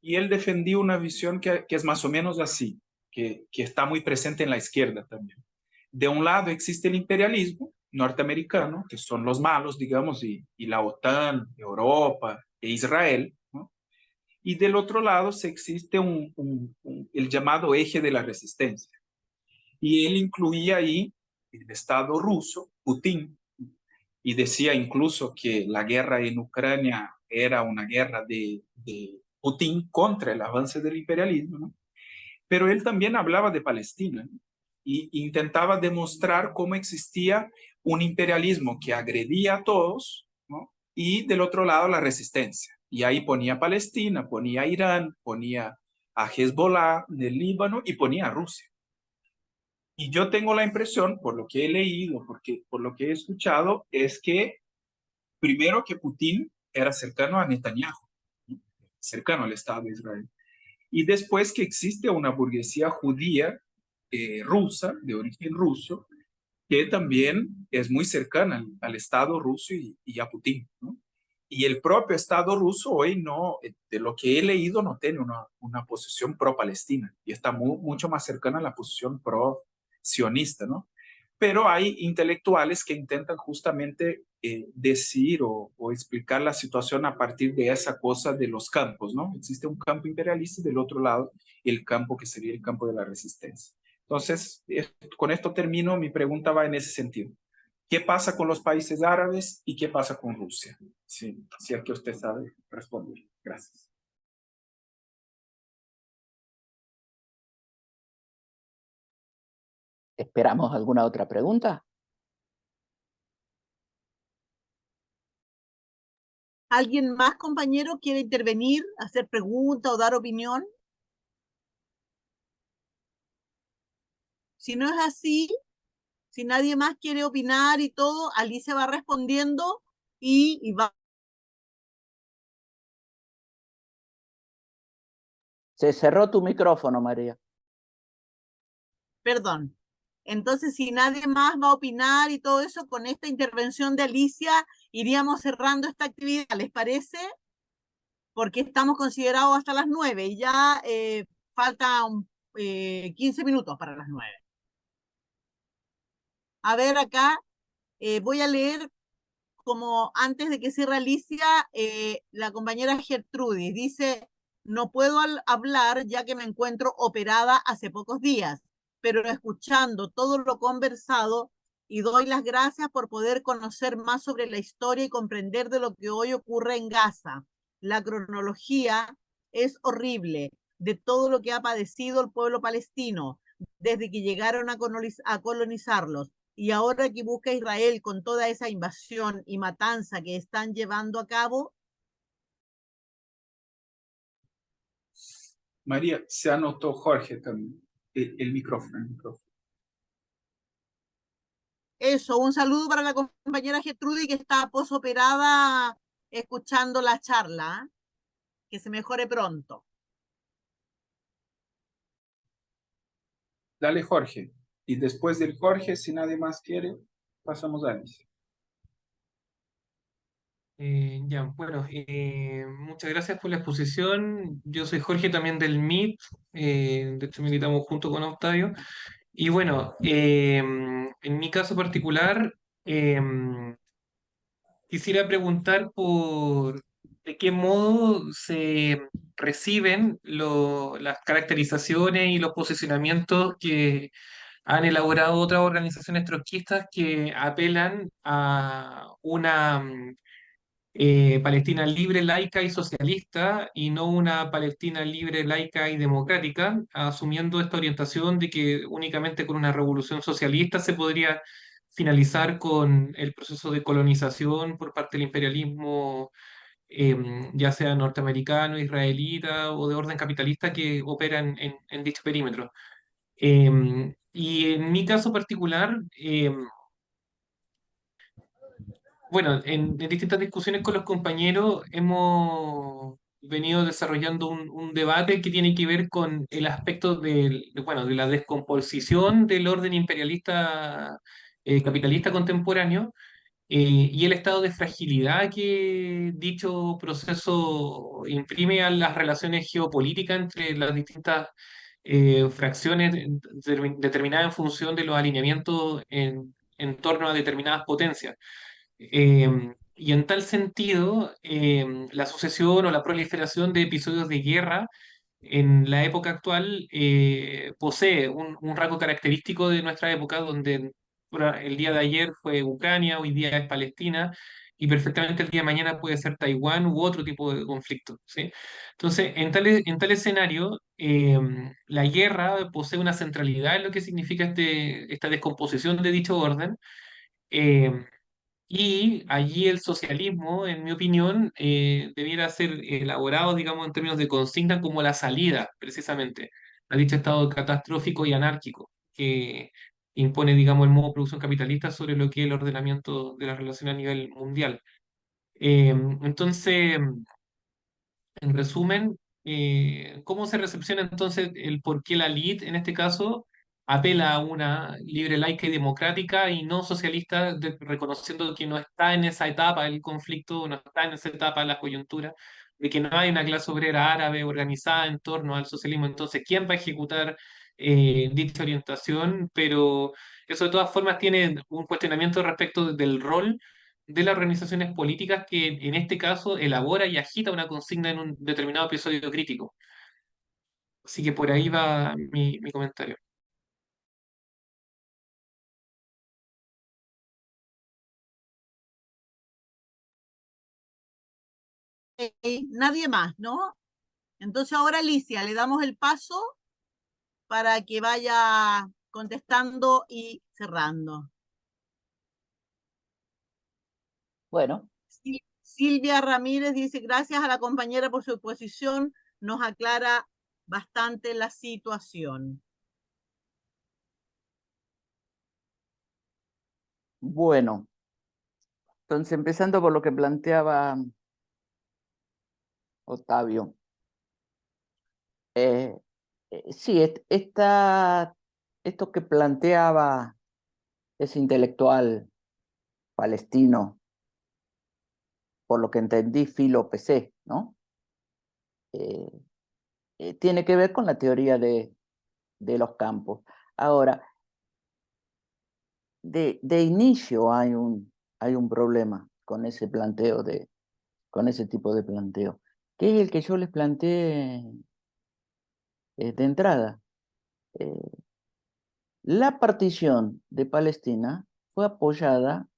y él defendía una visión que es más o menos así, que está muy presente en la izquierda también. De un lado existe el imperialismo norteamericano, que son los malos, digamos, y la OTAN, Europa e Israel, ¿no? Y del otro lado se existe el llamado eje de la resistencia. Y él incluía ahí el Estado ruso, Putin, y decía incluso que la guerra en Ucrania era una guerra de Putin contra el avance del imperialismo, ¿no? Pero él también hablaba de Palestina, ¿no? Y intentaba demostrar cómo existía un imperialismo que agredía a todos, ¿no? Y del otro lado la resistencia. Y ahí ponía Palestina, ponía Irán, ponía a Hezbollah del Líbano y ponía a Rusia. Y yo tengo la impresión, por lo que he leído, por lo que he escuchado, es que primero que Putin era cercano a Netanyahu, ¿no? Cercano al Estado de Israel. Y después que existe una burguesía judía rusa, de origen ruso, que también es muy cercana al Estado ruso y a Putin, ¿no? Y el propio Estado ruso hoy no, de lo que he leído, no tiene una posición pro-palestina y está mucho más cercana a la posición pro-sionista, ¿no? Pero hay intelectuales que intentan justamente decir o explicar la situación a partir de esa cosa de los campos, ¿no? Existe un campo imperialista y del otro lado el campo que sería el campo de la resistencia. Entonces, con esto termino, mi pregunta va en ese sentido. ¿Qué pasa con los países árabes y qué pasa con Rusia? Sí, si es que usted sabe responder. Gracias. ¿Esperamos alguna otra pregunta? ¿Alguien más, compañero, quiere intervenir, hacer pregunta o dar opinión? Si no es así, si nadie más quiere opinar y todo, Alicia va respondiendo y va. Se cerró tu micrófono, María. Perdón. Entonces, si nadie más va a opinar y todo eso, con esta intervención de Alicia, iríamos cerrando esta actividad, ¿les parece? Porque estamos considerados hasta las 9 y ya faltan 15 minutos para las 9. A ver, acá voy a leer, como antes de que cierre Alicia, la compañera Gertrudis dice: no puedo hablar ya que me encuentro operada hace pocos días. pero escuchando todo lo conversado, y doy las gracias por poder conocer más sobre la historia y comprender de lo que hoy ocurre en Gaza. La cronología es horrible de todo lo que ha padecido el pueblo palestino desde que llegaron a colonizarlos, y ahora que busca Israel con toda esa invasión y matanza que están llevando a cabo. María, se anotó Jorge también. El micrófono, el micrófono. Eso, un saludo para la compañera Gertrudis que está posoperada escuchando la charla. Que se mejore pronto. Dale, Jorge. Y después del Jorge, si nadie más quiere, pasamos a Alicia. Ya, bueno, muchas gracias por la exposición. Yo soy Jorge también del MIT, de hecho militamos junto con Octavio. Y bueno, en mi caso particular, quisiera preguntar por de qué modo se reciben las caracterizaciones y los posicionamientos que han elaborado otras organizaciones trotskistas que apelan a una Palestina libre, laica y socialista, y no una Palestina libre, laica y democrática, asumiendo esta orientación de que únicamente con una revolución socialista se podría finalizar con el proceso de colonización por parte del imperialismo, ya sea norteamericano, israelita o de orden capitalista que opera en dicho perímetro. Y en mi caso particular, bueno, en distintas discusiones con los compañeros hemos venido desarrollando un debate que tiene que ver con el aspecto bueno, de la descomposición del orden imperialista capitalista contemporáneo, y el estado de fragilidad que dicho proceso imprime a las relaciones geopolíticas entre las distintas fracciones determinadas en función de los alineamientos en torno a determinadas potencias. Y en tal sentido, la sucesión o la proliferación de episodios de guerra en la época actual posee un rasgo característico de nuestra época, donde el día de ayer fue Ucrania, hoy día es Palestina, y perfectamente el día de mañana puede ser Taiwán u otro tipo de conflicto, ¿sí? Entonces, en tal escenario, la guerra posee una centralidad en lo que significa esta descomposición de dicho orden. em, y allí el socialismo, en mi opinión, debiera ser elaborado, digamos, en términos de consigna como la salida, precisamente, a dicho estado catastrófico y anárquico que impone, digamos, el modo de producción capitalista sobre lo que es el ordenamiento de la relación a nivel mundial. Entonces, en resumen, ¿cómo se recepciona entonces el por qué la LID en este caso apela a una libre, laica y democrática y no socialista, reconociendo que no está en esa etapa del conflicto, no está en esa etapa de la coyuntura, de que no hay una clase obrera árabe organizada en torno al socialismo? Entonces, ¿quién va a ejecutar dicha orientación? Pero eso de todas formas tiene un cuestionamiento respecto del rol de las organizaciones políticas que en este caso elabora y agita una consigna en un determinado episodio crítico. Así que por ahí va mi comentario. Nadie más, ¿no? Entonces ahora Alicia, le damos el paso para que vaya contestando y cerrando. Bueno, Silvia Ramírez dice, gracias a la compañera por su exposición, nos aclara bastante la situación. bueno. Entonces, empezando por lo que planteaba Octavio. Sí, esto que planteaba ese intelectual palestino, por lo que entendí, Filo PC, ¿no? Eh, tiene que ver con la teoría de los campos. Ahora, de inicio hay un problema con ese planteo, con ese tipo de planteo, que es el que yo les planteé de entrada. La partición de Palestina fue apoyada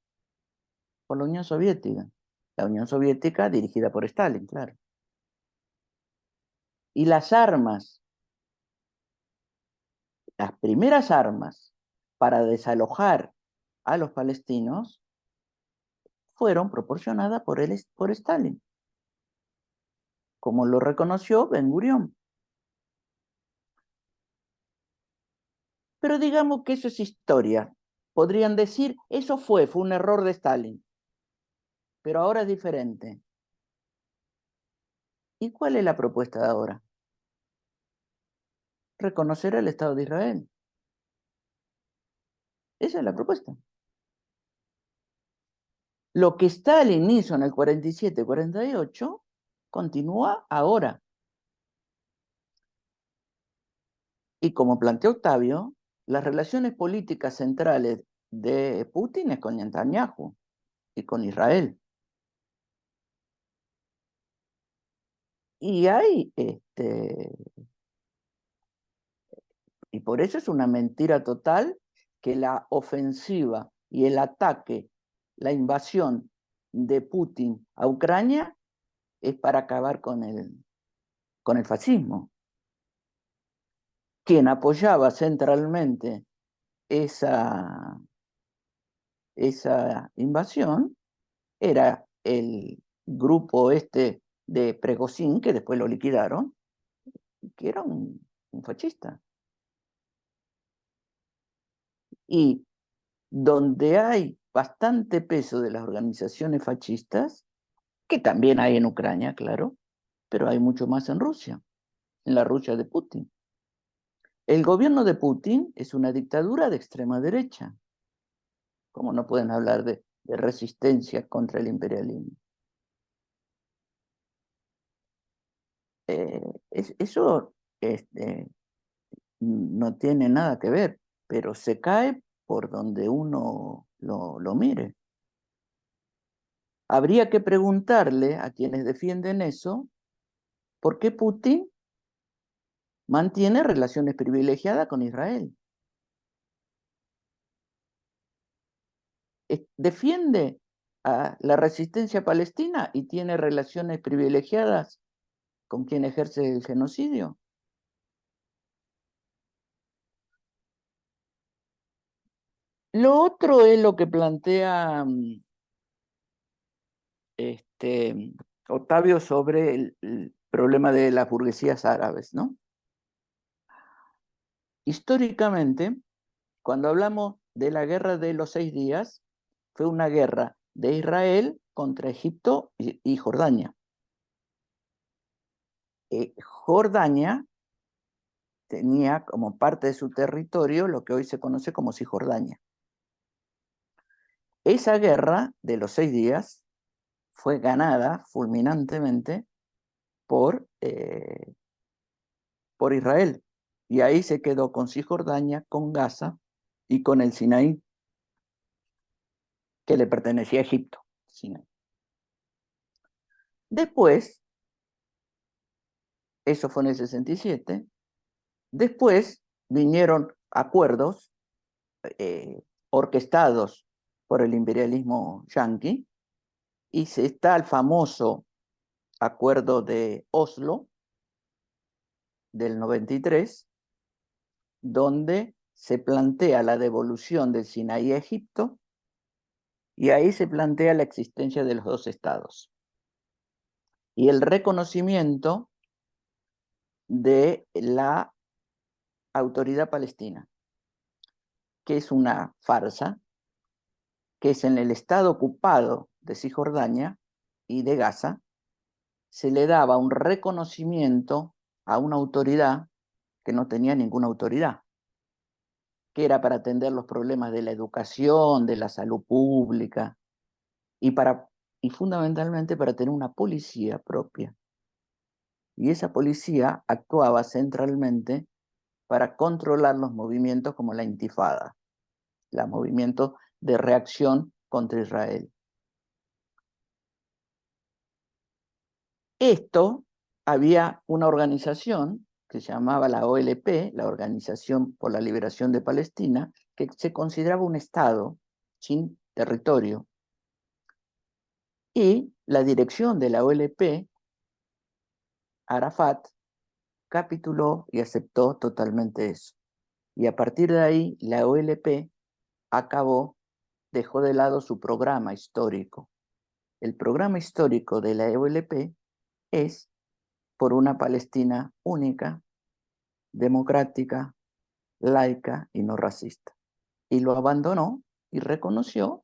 por la Unión Soviética. La Unión Soviética dirigida por Stalin, claro. Y las primeras armas para desalojar a los palestinos fueron proporcionadas por Stalin, como lo reconoció Ben Gurión. Pero digamos que eso es historia. Podrían decir, eso fue un error de Stalin. Pero ahora es diferente. ¿Y cuál es la propuesta de ahora? Reconocer el Estado de Israel. Esa es la propuesta. Lo que Stalin hizo en el 47-48 continúa ahora. Y como planteó Octavio, las relaciones políticas centrales de Putin es con Netanyahu y con Israel. Y y por eso es una mentira total que la ofensiva y el ataque, la invasión de Putin a Ucrania es para acabar con el fascismo. Quien apoyaba centralmente esa invasión era el grupo de Prigozhin, que después lo liquidaron, que era un fascista. Y donde hay bastante peso de las organizaciones fascistas, que también hay en Ucrania, claro, pero hay mucho más en Rusia, en la Rusia de Putin. El gobierno de Putin es una dictadura de extrema derecha. ¿Cómo no pueden hablar de resistencia contra el imperialismo? Eso no tiene nada que ver, pero se cae por donde uno lo mire. Habría que preguntarle a quienes defienden eso, ¿por qué Putin mantiene relaciones privilegiadas con Israel? Defiende a la resistencia palestina y tiene relaciones privilegiadas con quien ejerce el genocidio. Lo otro es lo que plantea Octavio sobre el problema de las burguesías árabes, ¿no? Históricamente, cuando hablamos de la guerra de los 6 días, fue una guerra de Israel contra Egipto y Jordania. Jordania tenía como parte de su territorio lo que hoy se conoce como Cisjordania. Esa guerra de los 6 días fue ganada fulminantemente por Israel. Y ahí se quedó con Cisjordania, con Gaza y con el Sinaí, que le pertenecía a Egipto. Sinaí. Después, eso fue en el 67, después vinieron acuerdos orquestados por el imperialismo yanqui, y se está el famoso acuerdo de Oslo del 93, donde se plantea la devolución del Sinaí a Egipto, y ahí se plantea la existencia de los 2 estados y el reconocimiento de la autoridad palestina, que es una farsa, que es en el estado ocupado de Cisjordania y de Gaza, se le daba un reconocimiento a una autoridad que no tenía ninguna autoridad, que era para atender los problemas de la educación, de la salud pública, y fundamentalmente para tener una policía propia. Y esa policía actuaba centralmente para controlar los movimientos como la Intifada, los movimientos de reacción contra Israel. Esto, había una organización que se llamaba la OLP, la Organización por la Liberación de Palestina, que se consideraba un Estado sin territorio. Y la dirección de la OLP, Arafat, capituló y aceptó totalmente eso. Y a partir de ahí, la OLP dejó de lado su programa histórico. El programa histórico de la OLP es por una Palestina única, democrática, laica y no racista. Y lo abandonó y reconoció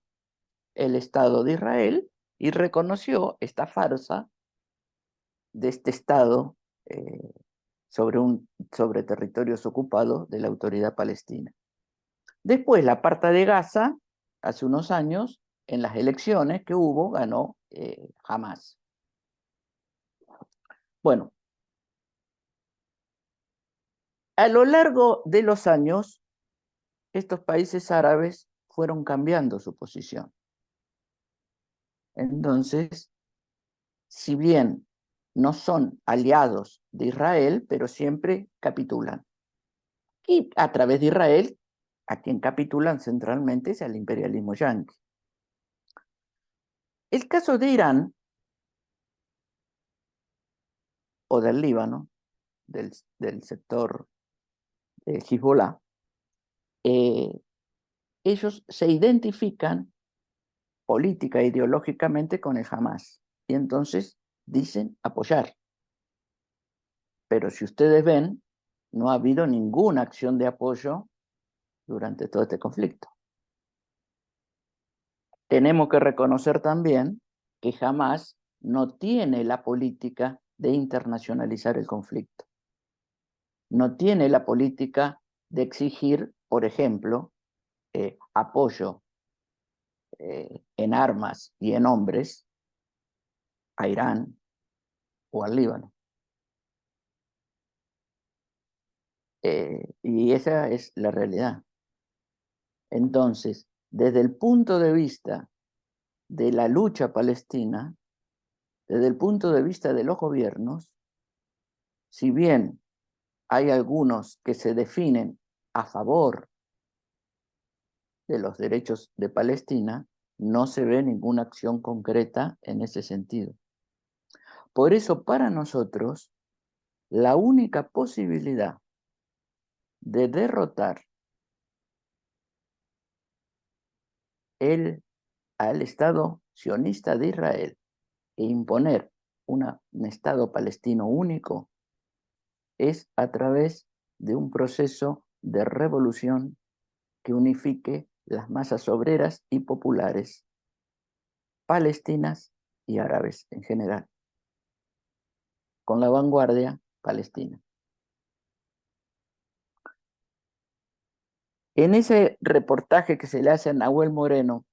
el Estado de Israel y reconoció esta farsa de este Estado sobre territorios ocupados de la autoridad palestina. Después, la parte de Gaza, hace unos años, en las elecciones que hubo, ganó Hamás. Bueno, a lo largo de los años, estos países árabes fueron cambiando su posición. Entonces, si bien no son aliados de Israel, pero siempre capitulan. Y a través de Israel, a quien capitulan centralmente es al imperialismo yanqui. El caso de Irán o del Líbano, del sector de Hezbollah, ellos se identifican política e ideológicamente con el Hamas y entonces dicen apoyar. Pero si ustedes ven, no ha habido ninguna acción de apoyo durante todo este conflicto. Tenemos que reconocer también que Hamas no tiene la política de internacionalizar el conflicto. No tiene la política de exigir, por ejemplo, apoyo en armas y en hombres a Irán o al Líbano. Y esa es la realidad. Entonces, desde el punto de vista de la lucha palestina, desde el punto de vista de los gobiernos, si bien hay algunos que se definen a favor de los derechos de Palestina, no se ve ninguna acción concreta en ese sentido. Por eso, para nosotros, la única posibilidad de derrotar al Estado sionista de Israel e imponer un Estado palestino único es a través de un proceso de revolución que unifique las masas obreras y populares palestinas y árabes en general, con la vanguardia palestina. En ese reportaje que se le hace a Nahuel Moreno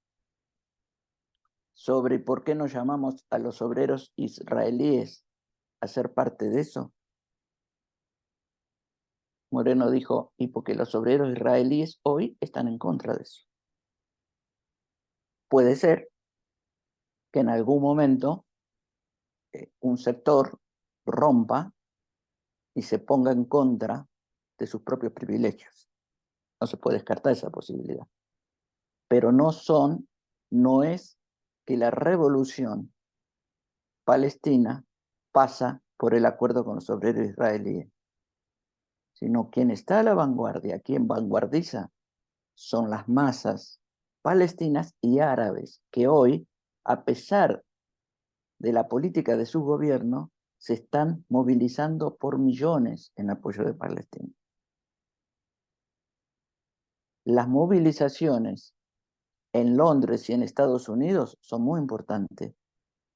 sobre por qué nos llamamos a los obreros israelíes a ser parte de eso, Moreno dijo, y porque los obreros israelíes hoy están en contra de eso. Puede ser que en algún momento un sector rompa y se ponga en contra de sus propios privilegios. No se puede descartar esa posibilidad. Pero no es que la revolución palestina pasa por el acuerdo con los obreros israelíes, sino quien está a la vanguardia, quien vanguardiza, son las masas palestinas y árabes, que hoy, a pesar de la política de su gobierno, se están movilizando por millones en apoyo de Palestina. Las movilizaciones en Londres y en Estados Unidos son muy importantes,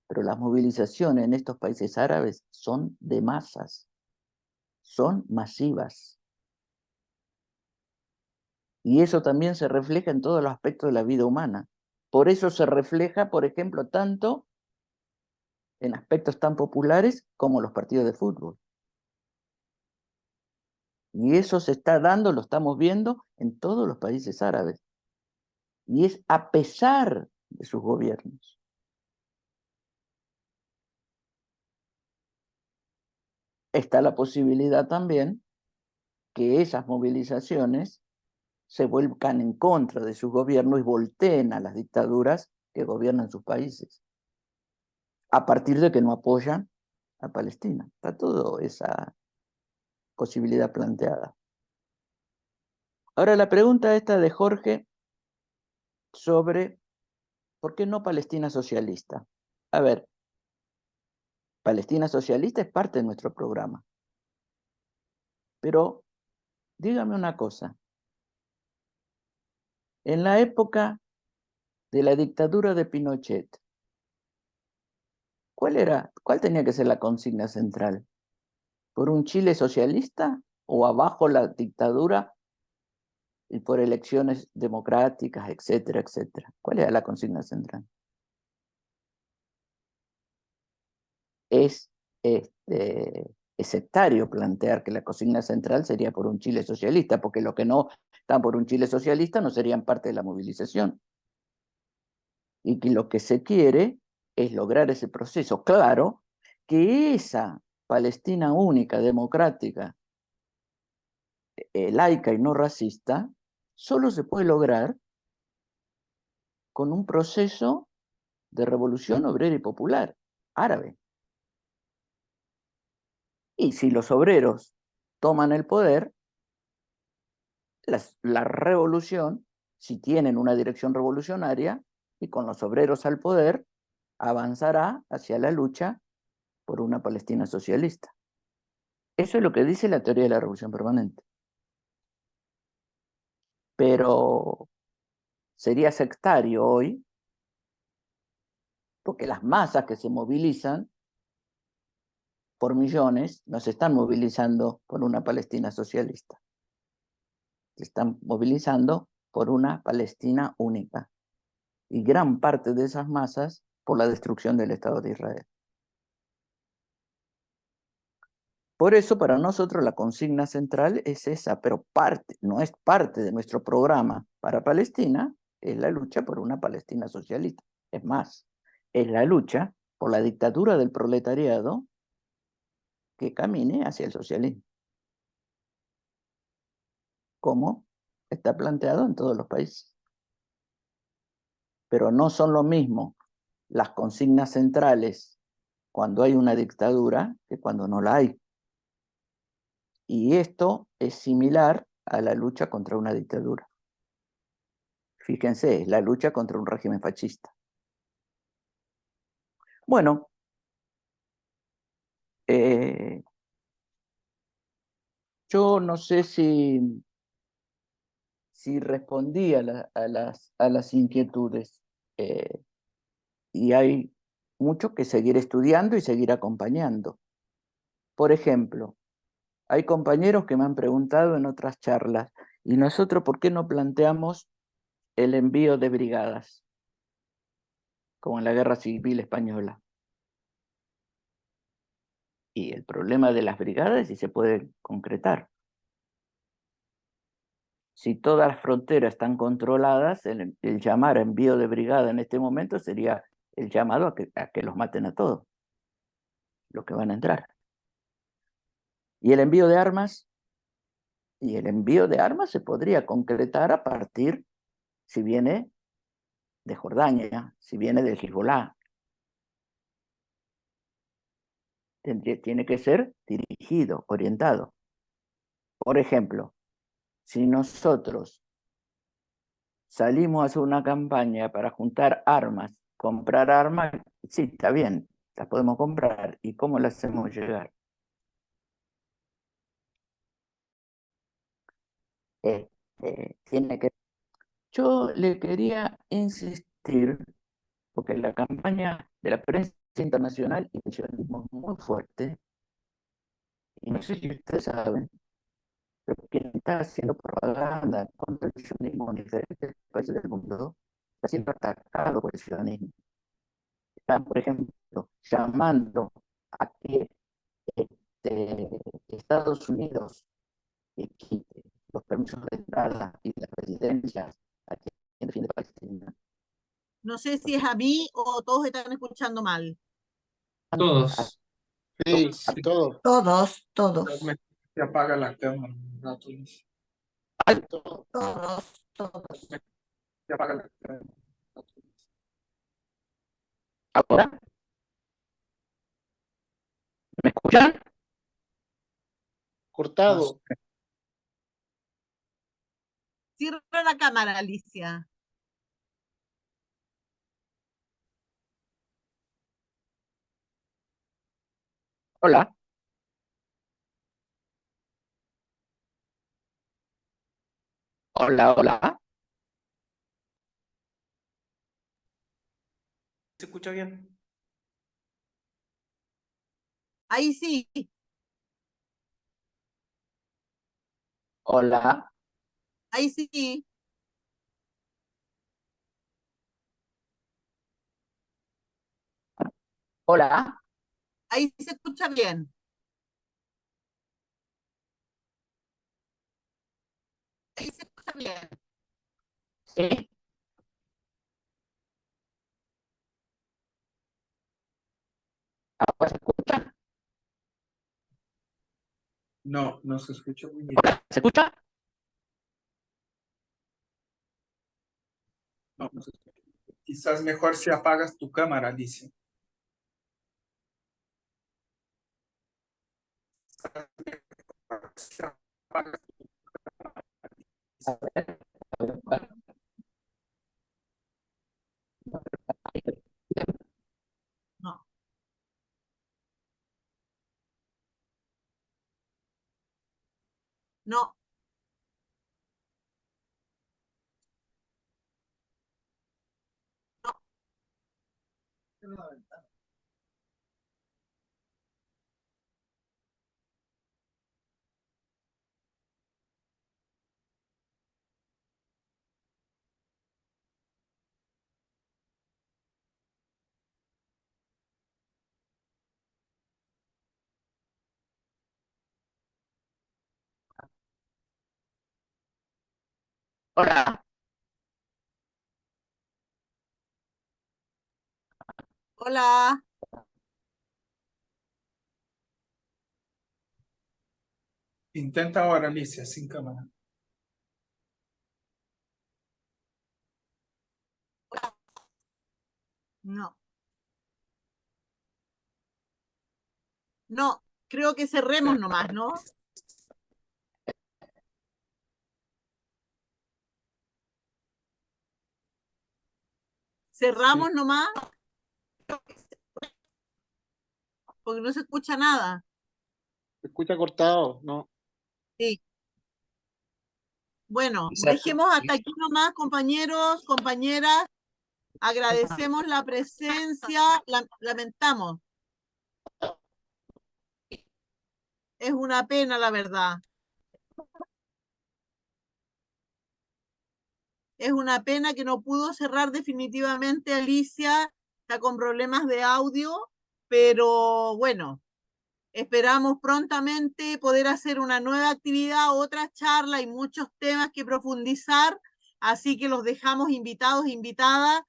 pero las movilizaciones en estos países árabes son de masas, son masivas. Y eso también se refleja en todos los aspectos de la vida humana. Por eso se refleja, por ejemplo, tanto en aspectos tan populares como los partidos de fútbol. Y eso se está dando, lo estamos viendo en todos los países árabes. Y es a pesar de sus gobiernos. está la posibilidad también que esas movilizaciones se vuelcan en contra de sus gobiernos y volteen a las dictaduras que gobiernan sus países, a partir de que no apoyan a Palestina. Está toda esa posibilidad planteada. Ahora la pregunta esta de Jorge sobre ¿por qué no Palestina socialista? A ver, Palestina socialista es parte de nuestro programa. Pero dígame una cosa. En la época de la dictadura de Pinochet, ¿cuál tenía que ser la consigna central? ¿Por un Chile socialista o abajo la dictadura y por elecciones democráticas, etcétera, etcétera? ¿Cuál era la consigna central? Es sectario plantear que la consigna central sería por un Chile socialista, porque los que no están por un Chile socialista no serían parte de la movilización. Y que lo que se quiere es lograr ese proceso. Claro que esa Palestina única, democrática, laica y no racista, solo se puede lograr con un proceso de revolución obrera y popular árabe. Y si los obreros toman el poder, la revolución, si tienen una dirección revolucionaria, y con los obreros al poder, avanzará hacia la lucha por una Palestina socialista. Eso es lo que dice la teoría de la revolución permanente. Pero sería sectario hoy, porque las masas que se movilizan por millones no se están movilizando por una Palestina socialista. Se están movilizando por una Palestina única. Y gran parte de esas masas por la destrucción del Estado de Israel. Por eso, para nosotros la consigna central es esa, pero no es parte de nuestro programa para Palestina, es la lucha por una Palestina socialista. Es más, es la lucha por la dictadura del proletariado que camine hacia el socialismo, como está planteado en todos los países. Pero no son lo mismo las consignas centrales cuando hay una dictadura que cuando no la hay. Y esto es similar a la lucha contra una dictadura. Fíjense, es la lucha contra un régimen fascista. Bueno, yo no sé si respondí a las inquietudes. Y hay mucho que seguir estudiando y seguir acompañando. Por ejemplo, hay compañeros que me han preguntado en otras charlas, ¿y nosotros por qué no planteamos el envío de brigadas, como en la Guerra Civil Española? Y el problema de las brigadas es si se puede concretar. Si todas las fronteras están controladas, el llamar a envío de brigada en este momento sería el llamado a que los maten a todos, los que van a entrar. Y el envío de armas, se podría concretar a partir, si viene de Jordania, si viene del Hezbolá. Tiene que ser dirigido, orientado. Por ejemplo, si nosotros salimos a hacer una campaña para juntar armas, comprar armas, sí, está bien, las podemos comprar. ¿Y cómo las hacemos llegar? Yo le quería insistir, porque la campaña de la prensa internacional y el sionismo es muy fuerte, y no sé si ustedes saben, pero quien está haciendo propaganda contra el sionismo en diferentes países del mundo está siendo atacado por el sionismo. Están, por ejemplo, llamando a que Estados Unidos quite los permisos de entrada y las residencias a quien defiende Palestina. No sé si es a mí o todos están escuchando mal. Todos. Sí, Sí, todo, Todos, realmente se apaga la cámara un rato, Alicia. todo. todos. Se apaga la cámara. ¿Ahora? ¿Me escuchan? No Cortado. sé. Cierra la cámara, Alicia. Hola. Hola, hola. ¿Se escucha bien? Ahí sí, Hola. ahí sí. Hola. Ahí se escucha bien. Ahí se escucha bien. ¿Sí? ¿Ahora se escucha? No, no se escucha muy bien. Hola. ¿Se escucha? No, no se escucha. Quizás mejor si apagas tu cámara, Alicia. Si apagas A ver, a ver, a ver. No, no, no. Hola. Hola. Intenta ahora, Alicia, sin cámara. No, no. Creo que cerremos nomás, ¿no? Sí, Cerramos nomás porque no se escucha nada. Se escucha cortado, ¿no? Sí. Bueno, Exacto. dejemos hasta aquí nomás, compañeros, compañeras. Agradecemos la presencia, lamentamos. Es una pena, la verdad. Es una pena que no pudo cerrar definitivamente Alicia, está con problemas de audio, pero bueno, esperamos prontamente poder hacer una nueva actividad, otra charla y muchos temas que profundizar, así que los dejamos invitados, invitadas,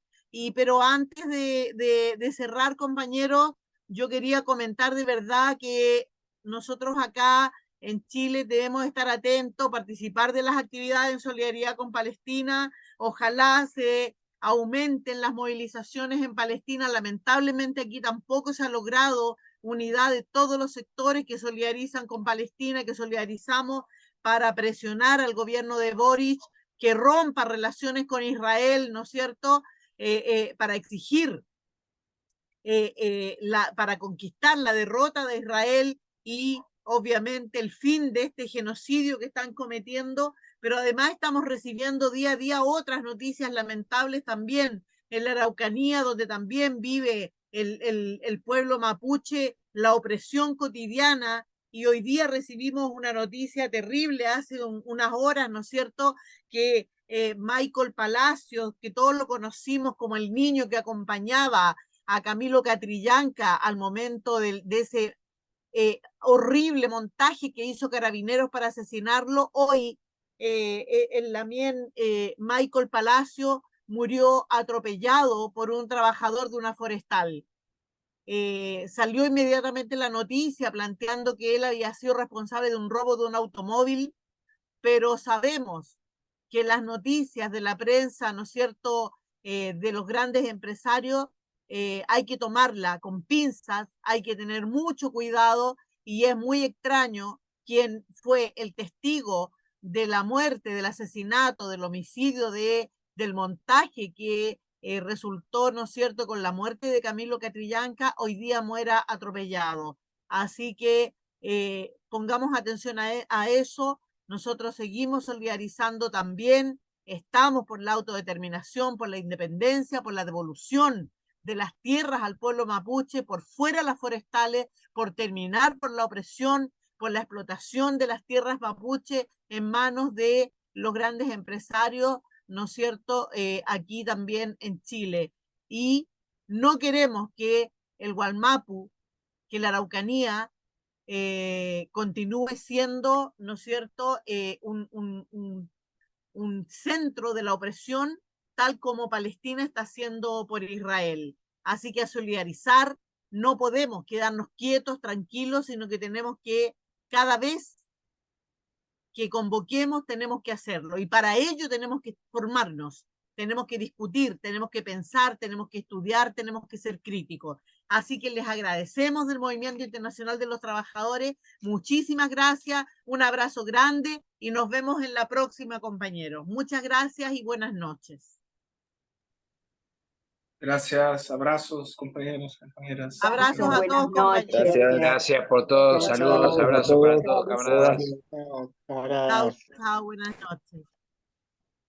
pero antes de cerrar, compañeros, yo quería comentar de verdad que nosotros acá en Chile debemos estar atentos, participar de las actividades en solidaridad con Palestina, ojalá se aumenten las movilizaciones en Palestina, lamentablemente aquí tampoco se ha logrado unidad de todos los sectores que solidarizan con Palestina, que solidarizamos para presionar al gobierno de Boric que rompa relaciones con Israel, ¿no es cierto? Para exigir, para conquistar la derrota de Israel y obviamente el fin de este genocidio que están cometiendo, pero además estamos recibiendo día a día otras noticias lamentables también en la Araucanía, donde también vive el pueblo mapuche, la opresión cotidiana, y hoy día recibimos una noticia terrible hace unas horas, ¿no es cierto?, que Michael Palacios, que todos lo conocimos como el niño que acompañaba a Camilo Catrillanca al momento de ese horrible montaje que hizo Carabineros para asesinarlo, hoy en Lamien Michael Palacio murió atropellado por un trabajador de una forestal. salió inmediatamente la noticia planteando que él había sido responsable de un robo de un automóvil, pero sabemos que las noticias de la prensa, ¿no es cierto?, de los grandes empresarios, hay que tomarla con pinzas, hay que tener mucho cuidado, y es muy extraño quien fue el testigo de la muerte, del asesinato, del homicidio, del montaje que resultó, ¿no es cierto?, con la muerte de Camilo Catrillanca, hoy día muera atropellado. Así que pongamos atención a eso. Nosotros seguimos solidarizando también, estamos por la autodeterminación, por la independencia, por la devolución de las tierras al pueblo mapuche, por fuera las forestales, por terminar por la opresión, por la explotación de las tierras mapuche en manos de los grandes empresarios, ¿no es cierto?, aquí también en Chile. Y no queremos que el Gualmapu, que la Araucanía, continúe siendo, ¿no es cierto?, un centro de la opresión, tal como Palestina está haciendo por Israel. Así que a solidarizar, no podemos quedarnos quietos, tranquilos, sino que tenemos que, cada vez que convoquemos, tenemos que hacerlo. Y para ello tenemos que formarnos, tenemos que discutir, tenemos que pensar, tenemos que estudiar, tenemos que ser críticos. Así que les agradecemos del Movimiento Internacional de los Trabajadores. Muchísimas gracias, un abrazo grande y nos vemos en la próxima, compañeros. Muchas gracias y buenas noches. Gracias, abrazos, compañeros, compañeras. Abrazos a Buenas todos, noches. compañeros. Gracias por todo. Chao, Saludos, chao. abrazos para Chao, todos, camaradas. chao, Chao, camaradas. chao, buenas noches.